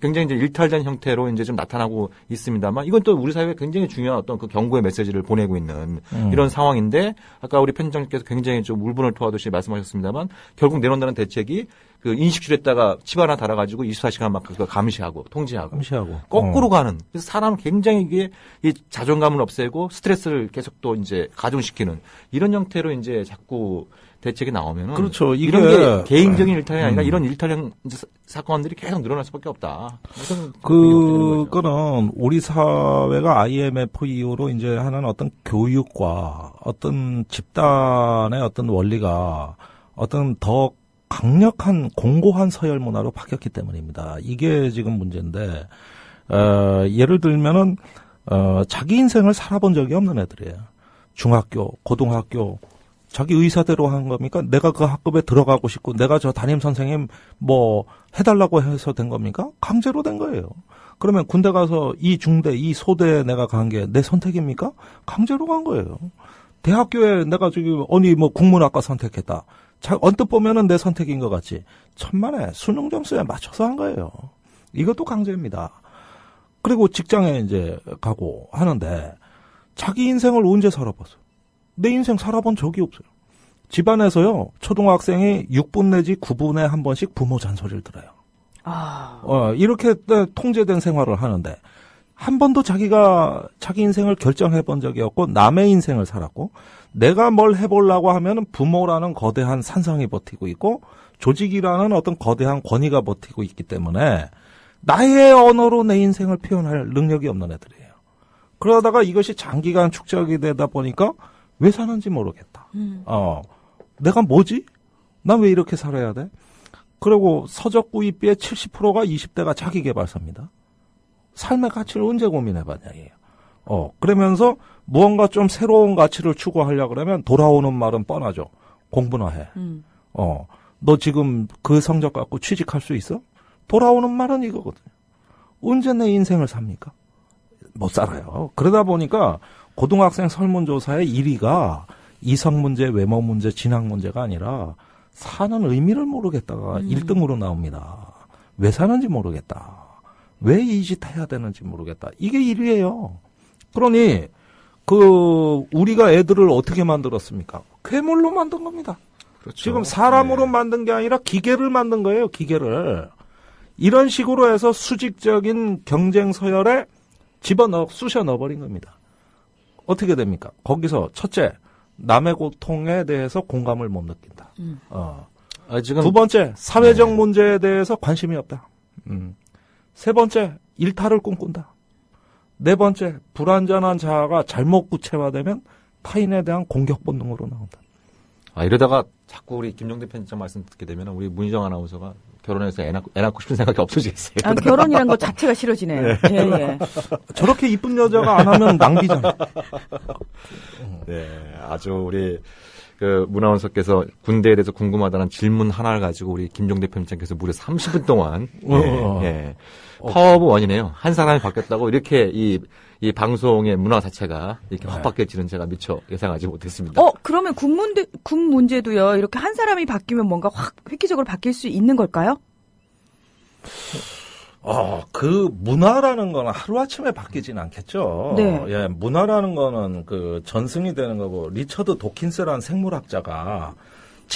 굉장히 이제 일탈된 형태로 이제 좀 나타나고 있습니다만 이건 또 우리 사회에 굉장히 중요한 어떤 그 경고의 메시지를 보내고 있는 이런 상황인데 아까 우리 편집장님께서 굉장히 좀 울분을 토하듯이 말씀하셨습니다만 결국 내놓는다는 대책이 그 인식실에다가 칩 하나 달아가지고 24시간 막 그거 감시하고 통제하고 거꾸로 가는. 그래서 사람은 굉장히 이게 이 자존감을 없애고 스트레스를 계속 또 이제 가중시키는 이런 형태로 이제 자꾸 대책이 나오면은 그렇죠. 이런 게 개인적인 일탈이 아니라 이런 일탈형 사건들이 계속 늘어날 수밖에 없다. 그거는 우리 사회가 IMF 이후로 이제 하는 어떤 교육과 어떤 집단의 어떤 원리가 어떤 더 강력한 공고한 서열 문화로 바뀌었기 때문입니다. 이게 지금 문제인데 예를 들면은 자기 인생을 살아본 적이 없는 애들이에요. 중학교, 고등학교 자기 의사대로 한 겁니까? 내가 그 학급에 들어가고 싶고 내가 저 담임 선생님 뭐 해달라고 해서 된 겁니까? 강제로 된 거예요. 그러면 군대 가서 이 중대, 이 소대에 내가 간 게 내 선택입니까? 강제로 간 거예요. 대학교에 내가 저기 어디 뭐 국문학과 선택했다. 언뜻 보면은 내 선택인 것 같지. 천만에 수능 점수에 맞춰서 한 거예요. 이것도 강제입니다. 그리고 직장에 이제 가고 하는데 자기 인생을 언제 살아봤어? 내 인생 살아본 적이 없어요. 집안에서요, 초등학생이 6분 내지 9분에 한 번씩 부모 잔소리를 들어요. 이렇게 통제된 생활을 하는데 한 번도 자기가 자기 인생을 결정해 본 적이 없고 남의 인생을 살았고 내가 뭘 해보려고 하면 부모라는 거대한 산성이 버티고 있고 조직이라는 어떤 거대한 권위가 버티고 있기 때문에 나의 언어로 내 인생을 표현할 능력이 없는 애들이에요. 그러다가 이것이 장기간 축적이 되다 보니까 왜 사는지 모르겠다. 내가 뭐지? 난 왜 이렇게 살아야 돼? 그리고 서적 구입비의 70%가 20대가 자기개발서입니다. 삶의 가치를 언제 고민해봤냐, 이에요. 그러면서 무언가 좀 새로운 가치를 추구하려고 그러면 돌아오는 말은 뻔하죠. 공부나 해. 너 지금 그 성적 갖고 취직할 수 있어? 돌아오는 말은 이거거든요. 언제 내 인생을 삽니까? 못 살아요. 그러다 보니까 고등학생 설문조사의 1위가 이성 문제, 외모 문제, 진학 문제가 아니라 사는 의미를 모르겠다가 1등으로 나옵니다. 왜 사는지 모르겠다. 왜 이 짓 해야 되는지 모르겠다. 이게 1위예요. 그러니 우리가 애들을 어떻게 만들었습니까? 괴물로 만든 겁니다. 그렇죠. 지금 사람으로 만든 게 아니라 기계를 만든 거예요. 기계를. 이런 식으로 해서 수직적인 경쟁 서열에 쑤셔 넣어버린 겁니다. 어떻게 됩니까? 거기서 첫째, 남의 고통에 대해서 공감을 못 느낀다. 지금 두 번째, 사회적 문제에 대해서 관심이 없다. 세 번째, 일탈을 꿈꾼다. 네 번째, 불완전한 자아가 잘못 구체화되면 타인에 대한 공격 본능으로 나온다. 이러다가 자꾸 우리 김종대 편집장 말씀 듣게 되면 우리 문희정 아나운서가 결혼해서 애 낳고 싶은 생각이 없어지겠어요. 결혼이란 것 자체가 싫어지네요. 네. 예. 저렇게 이쁜 여자가 안 하면 낭비잖아. 네, 아주 우리 문아원서께서 군대에 대해서 궁금하다는 질문 하나를 가지고 우리 김종대 편집장께서 무려 30분 동안 파워오브 원이네요. 한 사람이 바뀌었다고 이렇게 이 방송의 문화 자체가 이렇게 확 바뀌어지는 제가 미처 예상하지 못했습니다. 그러면 군 문제도요. 이렇게 한 사람이 바뀌면 뭔가 확 획기적으로 바뀔 수 있는 걸까요? 그 문화라는 거는 하루아침에 바뀌진 않겠죠. 네. 예, 문화라는 거는 전승이 되는 거고, 리처드 도킨스라는 생물학자가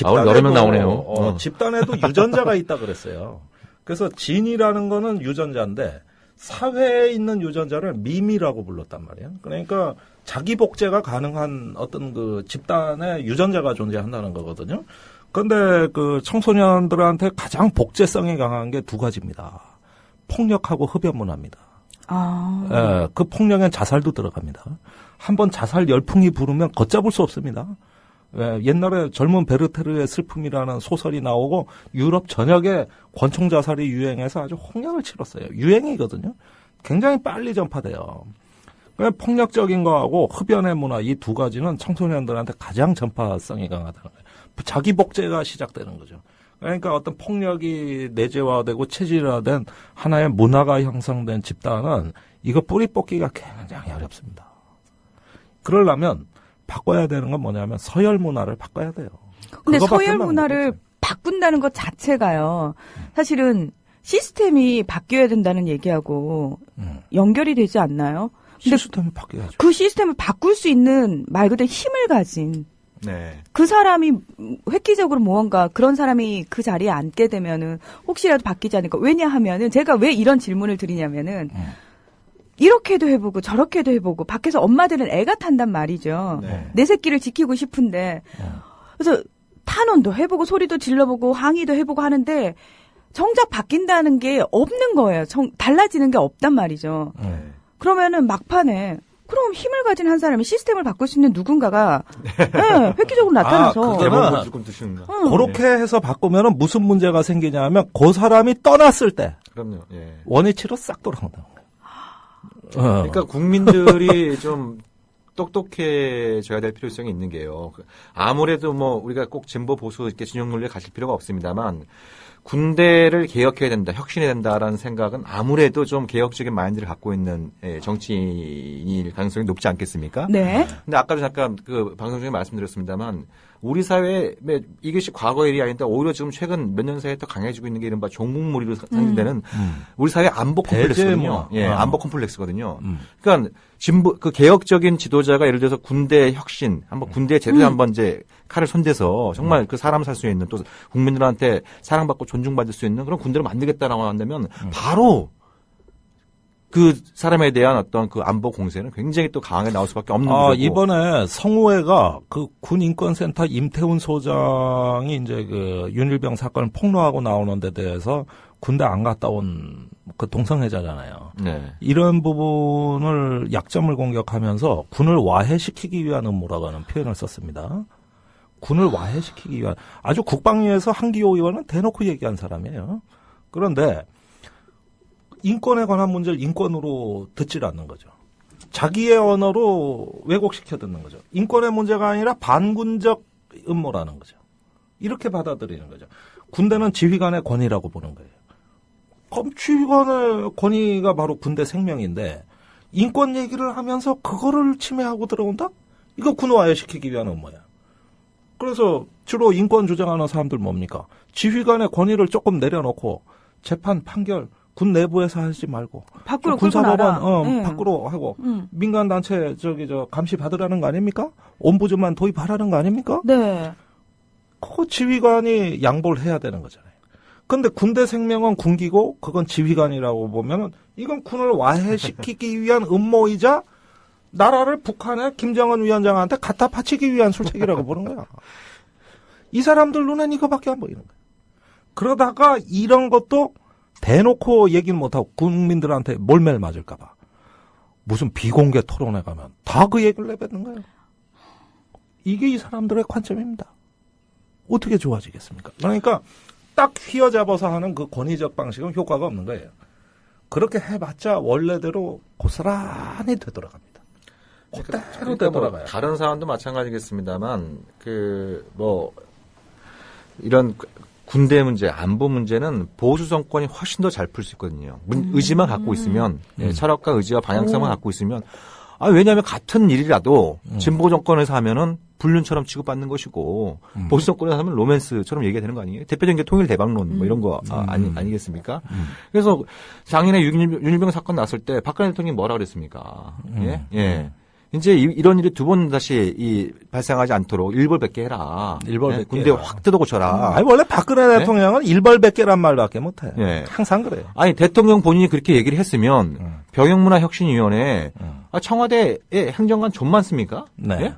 오늘 여러 명 나오네요. 집단에도 유전자가 있다 그랬어요. 그래서 진이라는 거는 유전자인데, 사회에 있는 유전자를 미미라고 불렀단 말이에요. 그러니까 자기 복제가 가능한 어떤 집단의 유전자가 존재한다는 거거든요. 그런데 청소년들한테 가장 복제성이 강한 게 두 가지입니다. 폭력하고 흡연 문화입니다. 예, 그 폭력엔 자살도 들어갑니다. 한번 자살 열풍이 부르면 걷잡을 수 없습니다. 예, 옛날에 젊은 베르테르의 슬픔이라는 소설이 나오고 유럽 전역에 권총 자살이 유행해서 아주 홍역을 치렀어요. 유행이거든요. 굉장히 빨리 전파돼요. 폭력적인 거하고 흡연의 문화 이 두 가지는 청소년들한테 가장 전파성이 강하다는 거예요. 자기 복제가 시작되는 거죠. 그러니까 어떤 폭력이 내재화되고 체질화된 하나의 문화가 형성된 집단은 이거 뿌리 뽑기가 굉장히 어렵습니다. 그러려면 바꿔야 되는 건 뭐냐면 서열 문화를 바꿔야 돼요. 근데 서열 문화를 바꾼다는 것 자체가요. 사실은 시스템이 바뀌어야 된다는 얘기하고 연결이 되지 않나요? 근데 시스템이 바뀌어야죠. 그 시스템을 바꿀 수 있는 말 그대로 힘을 가진 그 사람이 획기적으로 무언가 그런 사람이 그 자리에 앉게 되면은 혹시라도 바뀌지 않을까. 왜냐하면은 제가 왜 이런 질문을 드리냐면은 이렇게도 해보고 저렇게도 해보고 밖에서 엄마들은 애가 탄단 말이죠. 내 새끼를 지키고 싶은데 그래서 탄원도 해보고 소리도 질러보고 항의도 해보고 하는데 정작 바뀐다는 게 없는 거예요. 달라지는 게 없단 말이죠. 그러면은 막판에 그럼 힘을 가진 한 사람이 시스템을 바꿀 수 있는 누군가가 획기적으로 나타나서 그렇게 해서 바꾸면은 무슨 문제가 생기냐면 그 사람이 떠났을 때 그럼요. 원위치로 싹 돌아온다. 그러니까 국민들이 좀 똑똑해져야 될 필요성이 있는 게요. 아무래도 우리가 꼭 진보 보수 이렇게 진영 논리에 가실 필요가 없습니다만 군대를 개혁해야 된다, 혁신해야 된다라는 생각은 아무래도 좀 개혁적인 마인드를 갖고 있는 정치인일 가능성이 높지 않겠습니까? 네. 근데 아까도 잠깐 방송 중에 말씀드렸습니다만 우리 사회에 이것이 과거 일이 아닌데 오히려 지금 최근 몇 년 사이에 더 강해지고 있는 게 이른바 종북몰이로 상징되는 우리 사회 안보 콤플렉스거든요. 안보 콤플렉스거든요. 그러니까 개혁적인 지도자가 예를 들어서 군대 혁신, 군대 제대로 한번 이제 칼을 손대서 정말 그 사람 살 수 있는 또 국민들한테 사랑받고 존중받을 수 있는 그런 군대를 만들겠다라고 한다면 바로 그 사람에 대한 어떤 그 안보 공세는 굉장히 또 강하게 나올 수밖에 없는 거고. 이번에 성우회가 군인권센터 임태훈 소장이 이제 윤일병 사건을 폭로하고 나오는 데 대해서 군대 안 갔다 온 동성애자잖아요. 이런 부분을 약점을 공격하면서 군을 와해시키기 위한 음모라고 표현을 썼습니다. 군을 와해시키기 위한 아주 국방위에서 한기호 의원은 대놓고 얘기한 사람이에요. 그런데 인권에 관한 문제를 인권으로 듣질 않는 거죠. 자기의 언어로 왜곡시켜 듣는 거죠. 인권의 문제가 아니라 반군적 음모라는 거죠. 이렇게 받아들이는 거죠. 군대는 지휘관의 권위라고 보는 거예요. 그럼 지휘관의 권위가 바로 군대 생명인데 인권 얘기를 하면서 그거를 침해하고 들어온다? 이거 군화화시키기 위한 업무야. 그래서 주로 인권 주장하는 사람들 뭡니까? 지휘관의 권위를 조금 내려놓고 재판 판결 군 내부에서 하지 말고 밖으로 군사법원 네. 밖으로 하고 민간 단체 감시 받으라는 거 아닙니까? 옴부즈만 도입하라는 거 아닙니까? 네. 그 지휘관이 양보를 해야 되는 거잖아요. 근데 군대 생명은 군기고 그건 지휘관이라고 보면은 이건 군을 와해시키기 위한 음모이자 나라를 북한의 김정은 위원장한테 갖다 바치기 위한 술책이라고 보는 거야. 이 사람들 눈엔 이거밖에 안 보이는 거야. 그러다가 이런 것도 대놓고 얘기는 못하고 국민들한테 몰매를 맞을까 봐. 무슨 비공개 토론회 가면 다 그 얘기를 내뱉는 거예요. 이게 이 사람들의 관점입니다. 어떻게 좋아지겠습니까? 그러니까 딱 휘어잡아서 하는 그 권위적 방식은 효과가 없는 거예요. 그렇게 해봤자 원래대로 고스란히 되돌아갑니다. 그대로 되돌아가요. 다른 사안도 마찬가지겠습니다만 이런 군대 문제, 안보 문제는 보수 정권이 훨씬 더 잘 풀 수 있거든요. 의지만 갖고 있으면, 철학과 의지와 방향성만 갖고 있으면, 왜냐하면 같은 일이라도 진보 정권에서 하면은 불륜처럼 취급받는 것이고 보수 정권에서 하면 로맨스처럼 얘기가 되는 거 아니에요? 대표적인 게 통일 대박론 뭐 이런 거 아니겠습니까? 그래서 작년에 윤일병 사건 났을 때 박근혜 대통령이 뭐라 그랬습니까? 예. 이제 이런 일이 두 번 다시 발생하지 않도록 일벌백계 해라. 일벌백계. 군대 확 뜯어 고쳐라. 아니 원래 박근혜 대통령은 일벌백계란 말밖에 못해. 예. 항상 그래요. 아니 대통령 본인이 그렇게 얘기를 했으면 병역문화혁신위원회 청와대에 행정관 좀 많습니까? 네. 예?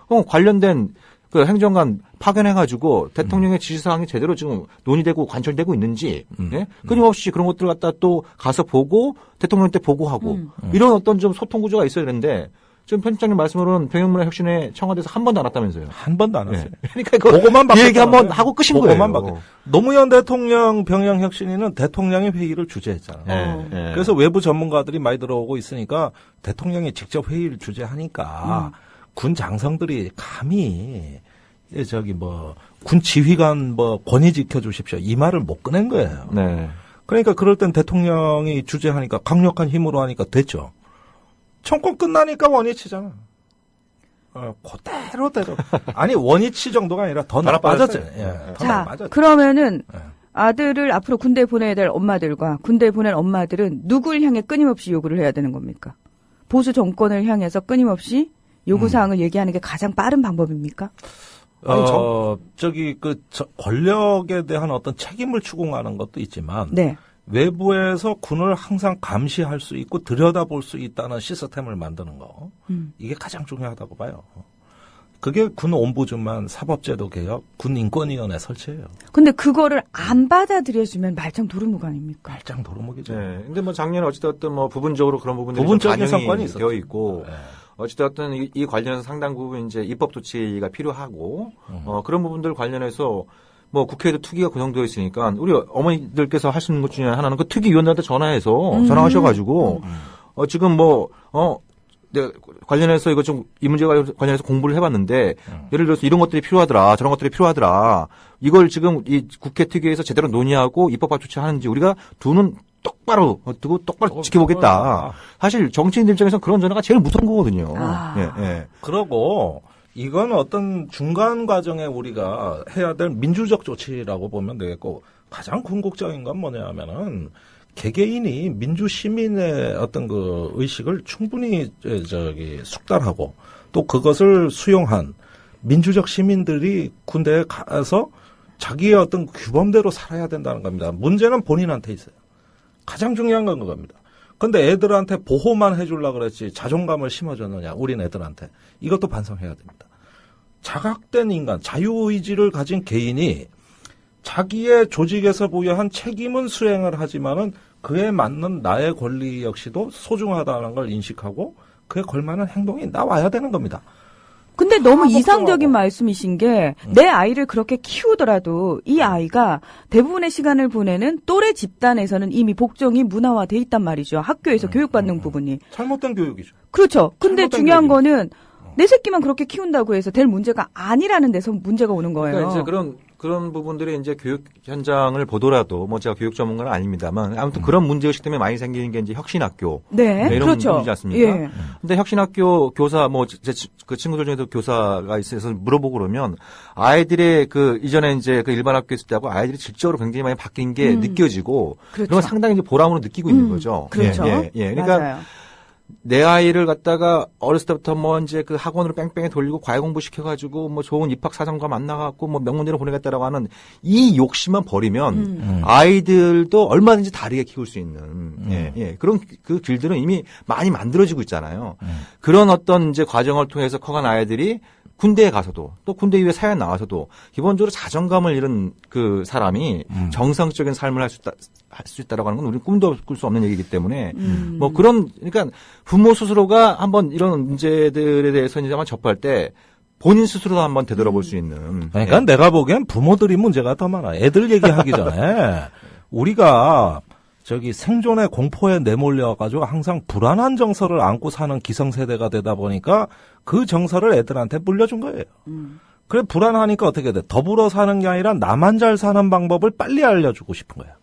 그럼 관련된 그 행정관 파견해가지고 대통령의 지시사항이 제대로 지금 논의되고 관철되고 있는지, 예? 끊임없이 그런 것들 갖다 또 가서 보고 대통령한테 보고하고 이런 어떤 좀 소통 구조가 있어야 되는데. 지금 편집장님 말씀으로는 병역문화혁신회 청와대에서 한 번도 안 왔다면서요? 한 번도 안 왔어요. 네. 그러니까 그거만 이 얘기 한번 하고 끝인 거예요. 노무현 대통령 병역혁신위는 대통령이 회의를 주재했잖아요. 그래서 외부 전문가들이 많이 들어오고 있으니까 대통령이 직접 회의를 주재하니까 군 장성들이 감히 군 지휘관 권위 지켜주십시오 이 말을 못 꺼낸 거예요. 네. 그러니까 그럴 땐 대통령이 주재하니까 강력한 힘으로 하니까 됐죠. 정권 끝나니까 원위치잖아. 그대로. 아니, 원위치 정도가 아니라 더 나빠졌죠. 자, 그러면은 아들을 앞으로 군대에 보내야 될 엄마들과 군대에 보낼 엄마들은 누굴 향해 끊임없이 요구를 해야 되는 겁니까? 보수 정권을 향해서 끊임없이 요구사항을 얘기하는 게 가장 빠른 방법입니까? 권력에 대한 어떤 책임을 추궁하는 것도 있지만. 네. 외부에서 군을 항상 감시할 수 있고 들여다볼 수 있다는 시스템을 만드는 거. 이게 가장 중요하다고 봐요. 그게 군 옴부즈만, 사법제도 개혁, 군 인권위원회 설치예요. 근데 그거를 안 받아들여주면 말짱 도루묵 아닙니까? 말짱 도루묵이죠. 네. 근데 작년에 어찌됐든 부분적으로 그런 부분들이 부분적인 성과는 되어 있고. 네. 어찌됐든 이 관련해서 상당 부분 이제 입법 조치가 필요하고, 그런 부분들 관련해서 국회에도 특위가 구성되어 있으니까 우리 어머니들께서 할 수 있는 것 중에 하나는 그 특위위원들한테 전화하셔가지고 지금 관련해서 이거 좀 이 문제와 관련해서 공부를 해봤는데 예를 들어서 이런 것들이 필요하더라 저런 것들이 필요하더라 이걸 지금 이 국회 특위에서 제대로 논의하고 입법화 조치하는지 우리가 두 눈 똑바로 두고 똑바로 지켜보겠다. 사실 정치인들 입장에서는 그런 전화가 제일 무서운 거거든요. 그러고 이건 어떤 중간 과정에 우리가 해야 될 민주적 조치라고 보면 되겠고 가장 궁극적인 건 뭐냐면은 개개인이 민주 시민의 어떤 그 의식을 충분히 숙달하고 또 그것을 수용한 민주적 시민들이 군대에 가서 자기의 어떤 규범대로 살아야 된다는 겁니다. 문제는 본인한테 있어요. 가장 중요한 건 그겁니다. 근데 애들한테 보호만 해주려고 그랬지 자존감을 심어줬느냐 우린 애들한테 이것도 반성해야 됩니다. 자각된 인간 자유의지를 가진 개인이 자기의 조직에서 부여한 책임은 수행을 하지만은 그에 맞는 나의 권리 역시도 소중하다는 걸 인식하고 그에 걸맞는 행동이 나와야 되는 겁니다. 근데 너무 이상적인 말씀이신 게 내 아이를 그렇게 키우더라도 이 아이가 대부분의 시간을 보내는 또래 집단에서는 이미 복종이 문화화돼 있단 말이죠. 학교에서 교육받는 부분이. 잘못된 교육이죠. 그렇죠. 근데 중요한 거는 내 새끼만 그렇게 키운다고 해서 될 문제가 아니라는 데서 문제가 오는 거예요. 그러니까 이제 그런 그런 부분들이 이제 교육 현장을 보더라도 뭐 제가 교육 전문가는 아닙니다만 아무튼 그런 문제의식 때문에 많이 생기는 게 이제 혁신학교. 네. 이런 그렇죠. 문제지 않습니까? 예. 근데 혁신학교 교사 뭐 제 그 친구들 중에도 교사가 있어서 물어보고 그러면 아이들의 그 이전에 이제 그 일반 학교 있을 때하고 아이들이 질적으로 굉장히 많이 바뀐 게 느껴지고 그렇죠. 그런 건 상당히 이제 보람으로 느끼고 있는 거죠. 그렇죠. 예. 그러니까 맞아요. 내 아이를 갖다가 어렸을 때부터 뭐 이제 그 학원으로 뺑뺑이 돌리고 과외 공부 시켜가지고 뭐 좋은 입학 사정과 만나갖고 뭐 명문대로 보내겠다라고 하는 이 욕심만 버리면 아이들도 얼마든지 다르게 키울 수 있는 그런 그 길들은 이미 많이 만들어지고 있잖아요. 그런 어떤 이제 과정을 통해서 커간 아이들이 군대에 가서도 또 군대 이후에 사회 나와서도 기본적으로 자존감을 잃은 그 사람이 정상적인 삶을 할 수 있다라고 하는 건 우리는 꿈도 꿀 수 없는 얘기이기 때문에 뭐 그러니까 부모 스스로가 한번 이런 문제들에 대해서 이제 한번 접할 때 본인 스스로도 한번 되돌아볼 수 있는. 그러니까 내가 보기엔 부모들이 문제가 더 많아. 애들 얘기하기 전에 우리가 저기 생존의 공포에 내몰려가지고 항상 불안한 정서를 안고 사는 기성세대가 되다 보니까 그 정서를 애들한테 물려준 거예요. 그래 불안하니까 어떻게 돼? 더불어 사는 게 아니라 나만 잘 사는 방법을 빨리 알려주고 싶은 거야.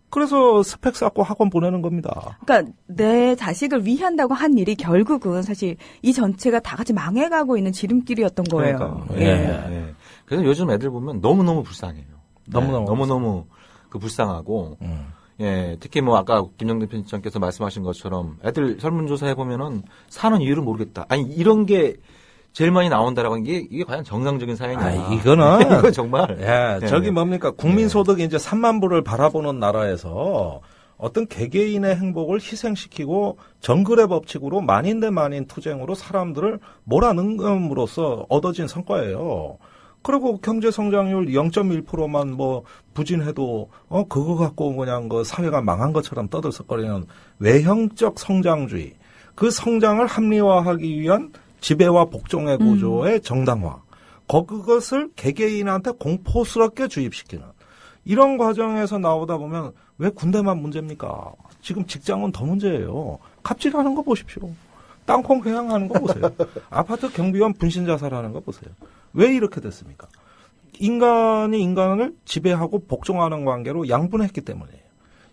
그래서 스펙 쌓고 학원 보내는 겁니다. 그러니까 내 자식을 위한다고 한 일이 결국은 사실 이 전체가 다 같이 망해가고 있는 지름길이었던 거예요. 그러니까. 예. 그래서 요즘 애들 보면 너무너무 불쌍해요. 너무너무 그 불쌍하고 예, 특히 뭐 아까 김정대 편집장께서 말씀하신 것처럼 애들 설문조사 해보면은 사는 이유를 모르겠다. 아니 이런 게 제일 많이 나온다라고 하는 게 이게 과연 정상적인 사회냐. 이거는 이거 정말. 저기 뭡니까 국민소득이 이제 3만 불을 바라보는 나라에서 어떤 개개인의 행복을 희생시키고 정글의 법칙으로 만인 대 만인 투쟁으로 사람들을 몰아넣음으로써 얻어진 성과예요. 그리고 경제 성장률 0.1%만 뭐 부진해도 그거 갖고 그냥 그 사회가 망한 것처럼 떠들썩거리는 외형적 성장주의. 그 성장을 합리화하기 위한 지배와 복종의 구조의 정당화. 그것을 개개인한테 공포스럽게 주입시키는 이런 과정에서 나오다 보면 왜 군대만 문제입니까? 지금 직장은 더 문제예요. 갑질하는 거 보십시오. 땅콩 회항하는 거 보세요. 아파트 경비원 분신 자살하는 거 보세요. 왜 이렇게 됐습니까? 인간이 인간을 지배하고 복종하는 관계로 양분했기 때문이에요.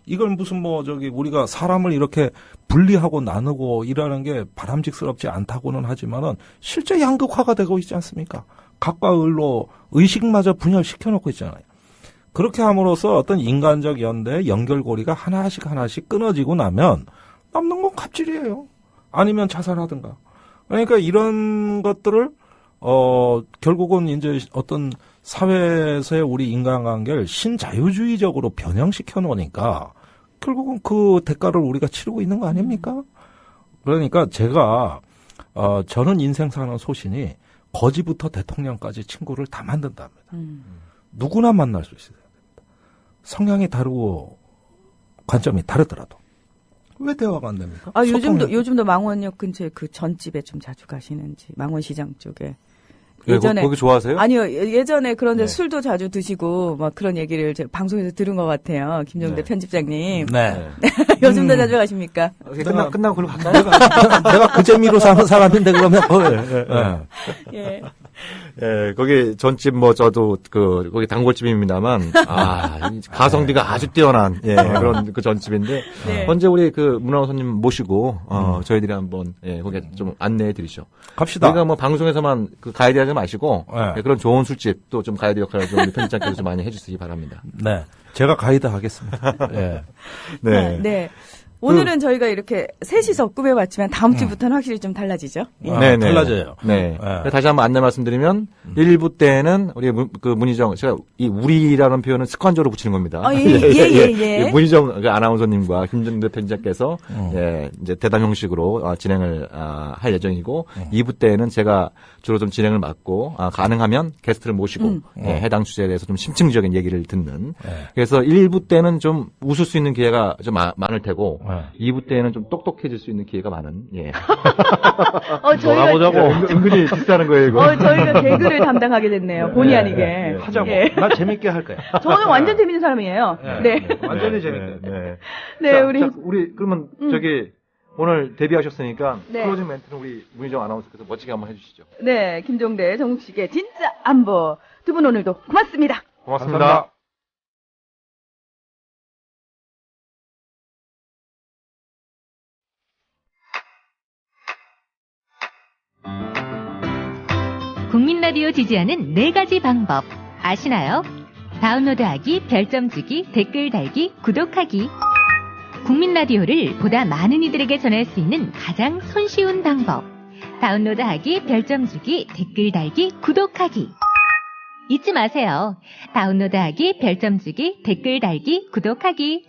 이걸 무슨 우리가 사람을 이렇게 분리하고 나누고 일하는 게 바람직스럽지 않다고는 하지만은 실제 양극화가 되고 있지 않습니까? 각과 을로 의식마저 분열시켜 놓고 있잖아요. 그렇게 함으로써 어떤 인간적 연대의 연결고리가 하나씩 끊어지고 나면 남는 건 갑질이에요. 아니면 자살하든가. 그러니까 이런 것들을 결국은 이제 어떤 사회에서의 우리 인간관계를 신자유주의적으로 변형시켜 놓으니까 결국은 그 대가를 우리가 치르고 있는 거 아닙니까? 그러니까 제가 저는 인생 사는 소신이 거지부터 대통령까지 친구를 다 만든답니다. 누구나 만날 수 있어야 됩니다. 성향이 다르고 관점이 다르더라도. 왜 대화가 안 됩니까? 요즘도 망원역 근처에 그 전집에 좀 자주 가시는지, 망원시장 쪽에. 예전에 거기 좋아하세요? 아니요, 예전에 그런데 술도 자주 드시고 막 그런 얘기를 제가 방송에서 들은 것 같아요. 김정대 편집장님. 네. 요즘도 자주 가십니까? 끝나고 그럼 갈까요? 내가 그 재미로 사는 사람인데 그러면 예. 예, 거기 전집 저도 거기 단골집입니다만 가성비가 아주 뛰어난 그런 그 전집인데 네. 언제 우리 그 문화원 손님 모시고 저희들이 한번 거기 좀 안내해 드리죠. 갑시다. 우리가 방송에서만 그 가이드 하지 마시고 그런 좋은 술집 또 좀 가이드 역할을 좀 편집장께서 좀 많이 해주시기 바랍니다. 네, 제가 가이드 하겠습니다. 네. 오늘은 저희가 이렇게 셋이서 꾸며봤지만 다음 주부터는 확실히 좀 달라지죠? 네, 달라져요. 네. 다시 한번 안내 말씀드리면 1부 때는 우리 문희정 제가 이 우리라는 표현은 습관적으로 붙이는 겁니다. 예. 문희정 아나운서님과 김정대 편집장께서 이제 대담 형식으로 진행을 할 예정이고 2부 때는 제가 주로 좀 진행을 맡고 가능하면 게스트를 모시고 해당 주제에 대해서 좀 심층적인 얘기를 듣는. 그래서 1부 때는 좀 웃을 수 있는 기회가 좀 많을 테고 2부 때는 좀 똑똑해질 수 있는 기회가 많은. 저희가 보자고. 은근히 비슷하는 거예요, 이거. 저희가 개그를 담당하게 됐네요. 본의 아니게. 하자고. 나 재밌게 할 거야. 저는 완전 재밌는 사람이에요. 네. 완전히 재밌게. 네, 우리 그러면 저기 오늘 데뷔하셨으니까 네. 클로징 멘트는 우리 문희정 아나운서께서 멋지게 한번 해주시죠. 네, 김종대 정욱식의 진짜 안보 두 분 오늘도 고맙습니다. 고맙습니다. 국민라디오 지지하는 4가지 방법 아시나요? 다운로드하기, 별점 주기, 댓글 달기, 구독하기. 국민라디오를 보다 많은 이들에게 전할 수 있는 가장 손쉬운 방법. 다운로드하기, 별점 주기, 댓글 달기, 구독하기. 잊지 마세요. 다운로드하기, 별점 주기, 댓글 달기, 구독하기.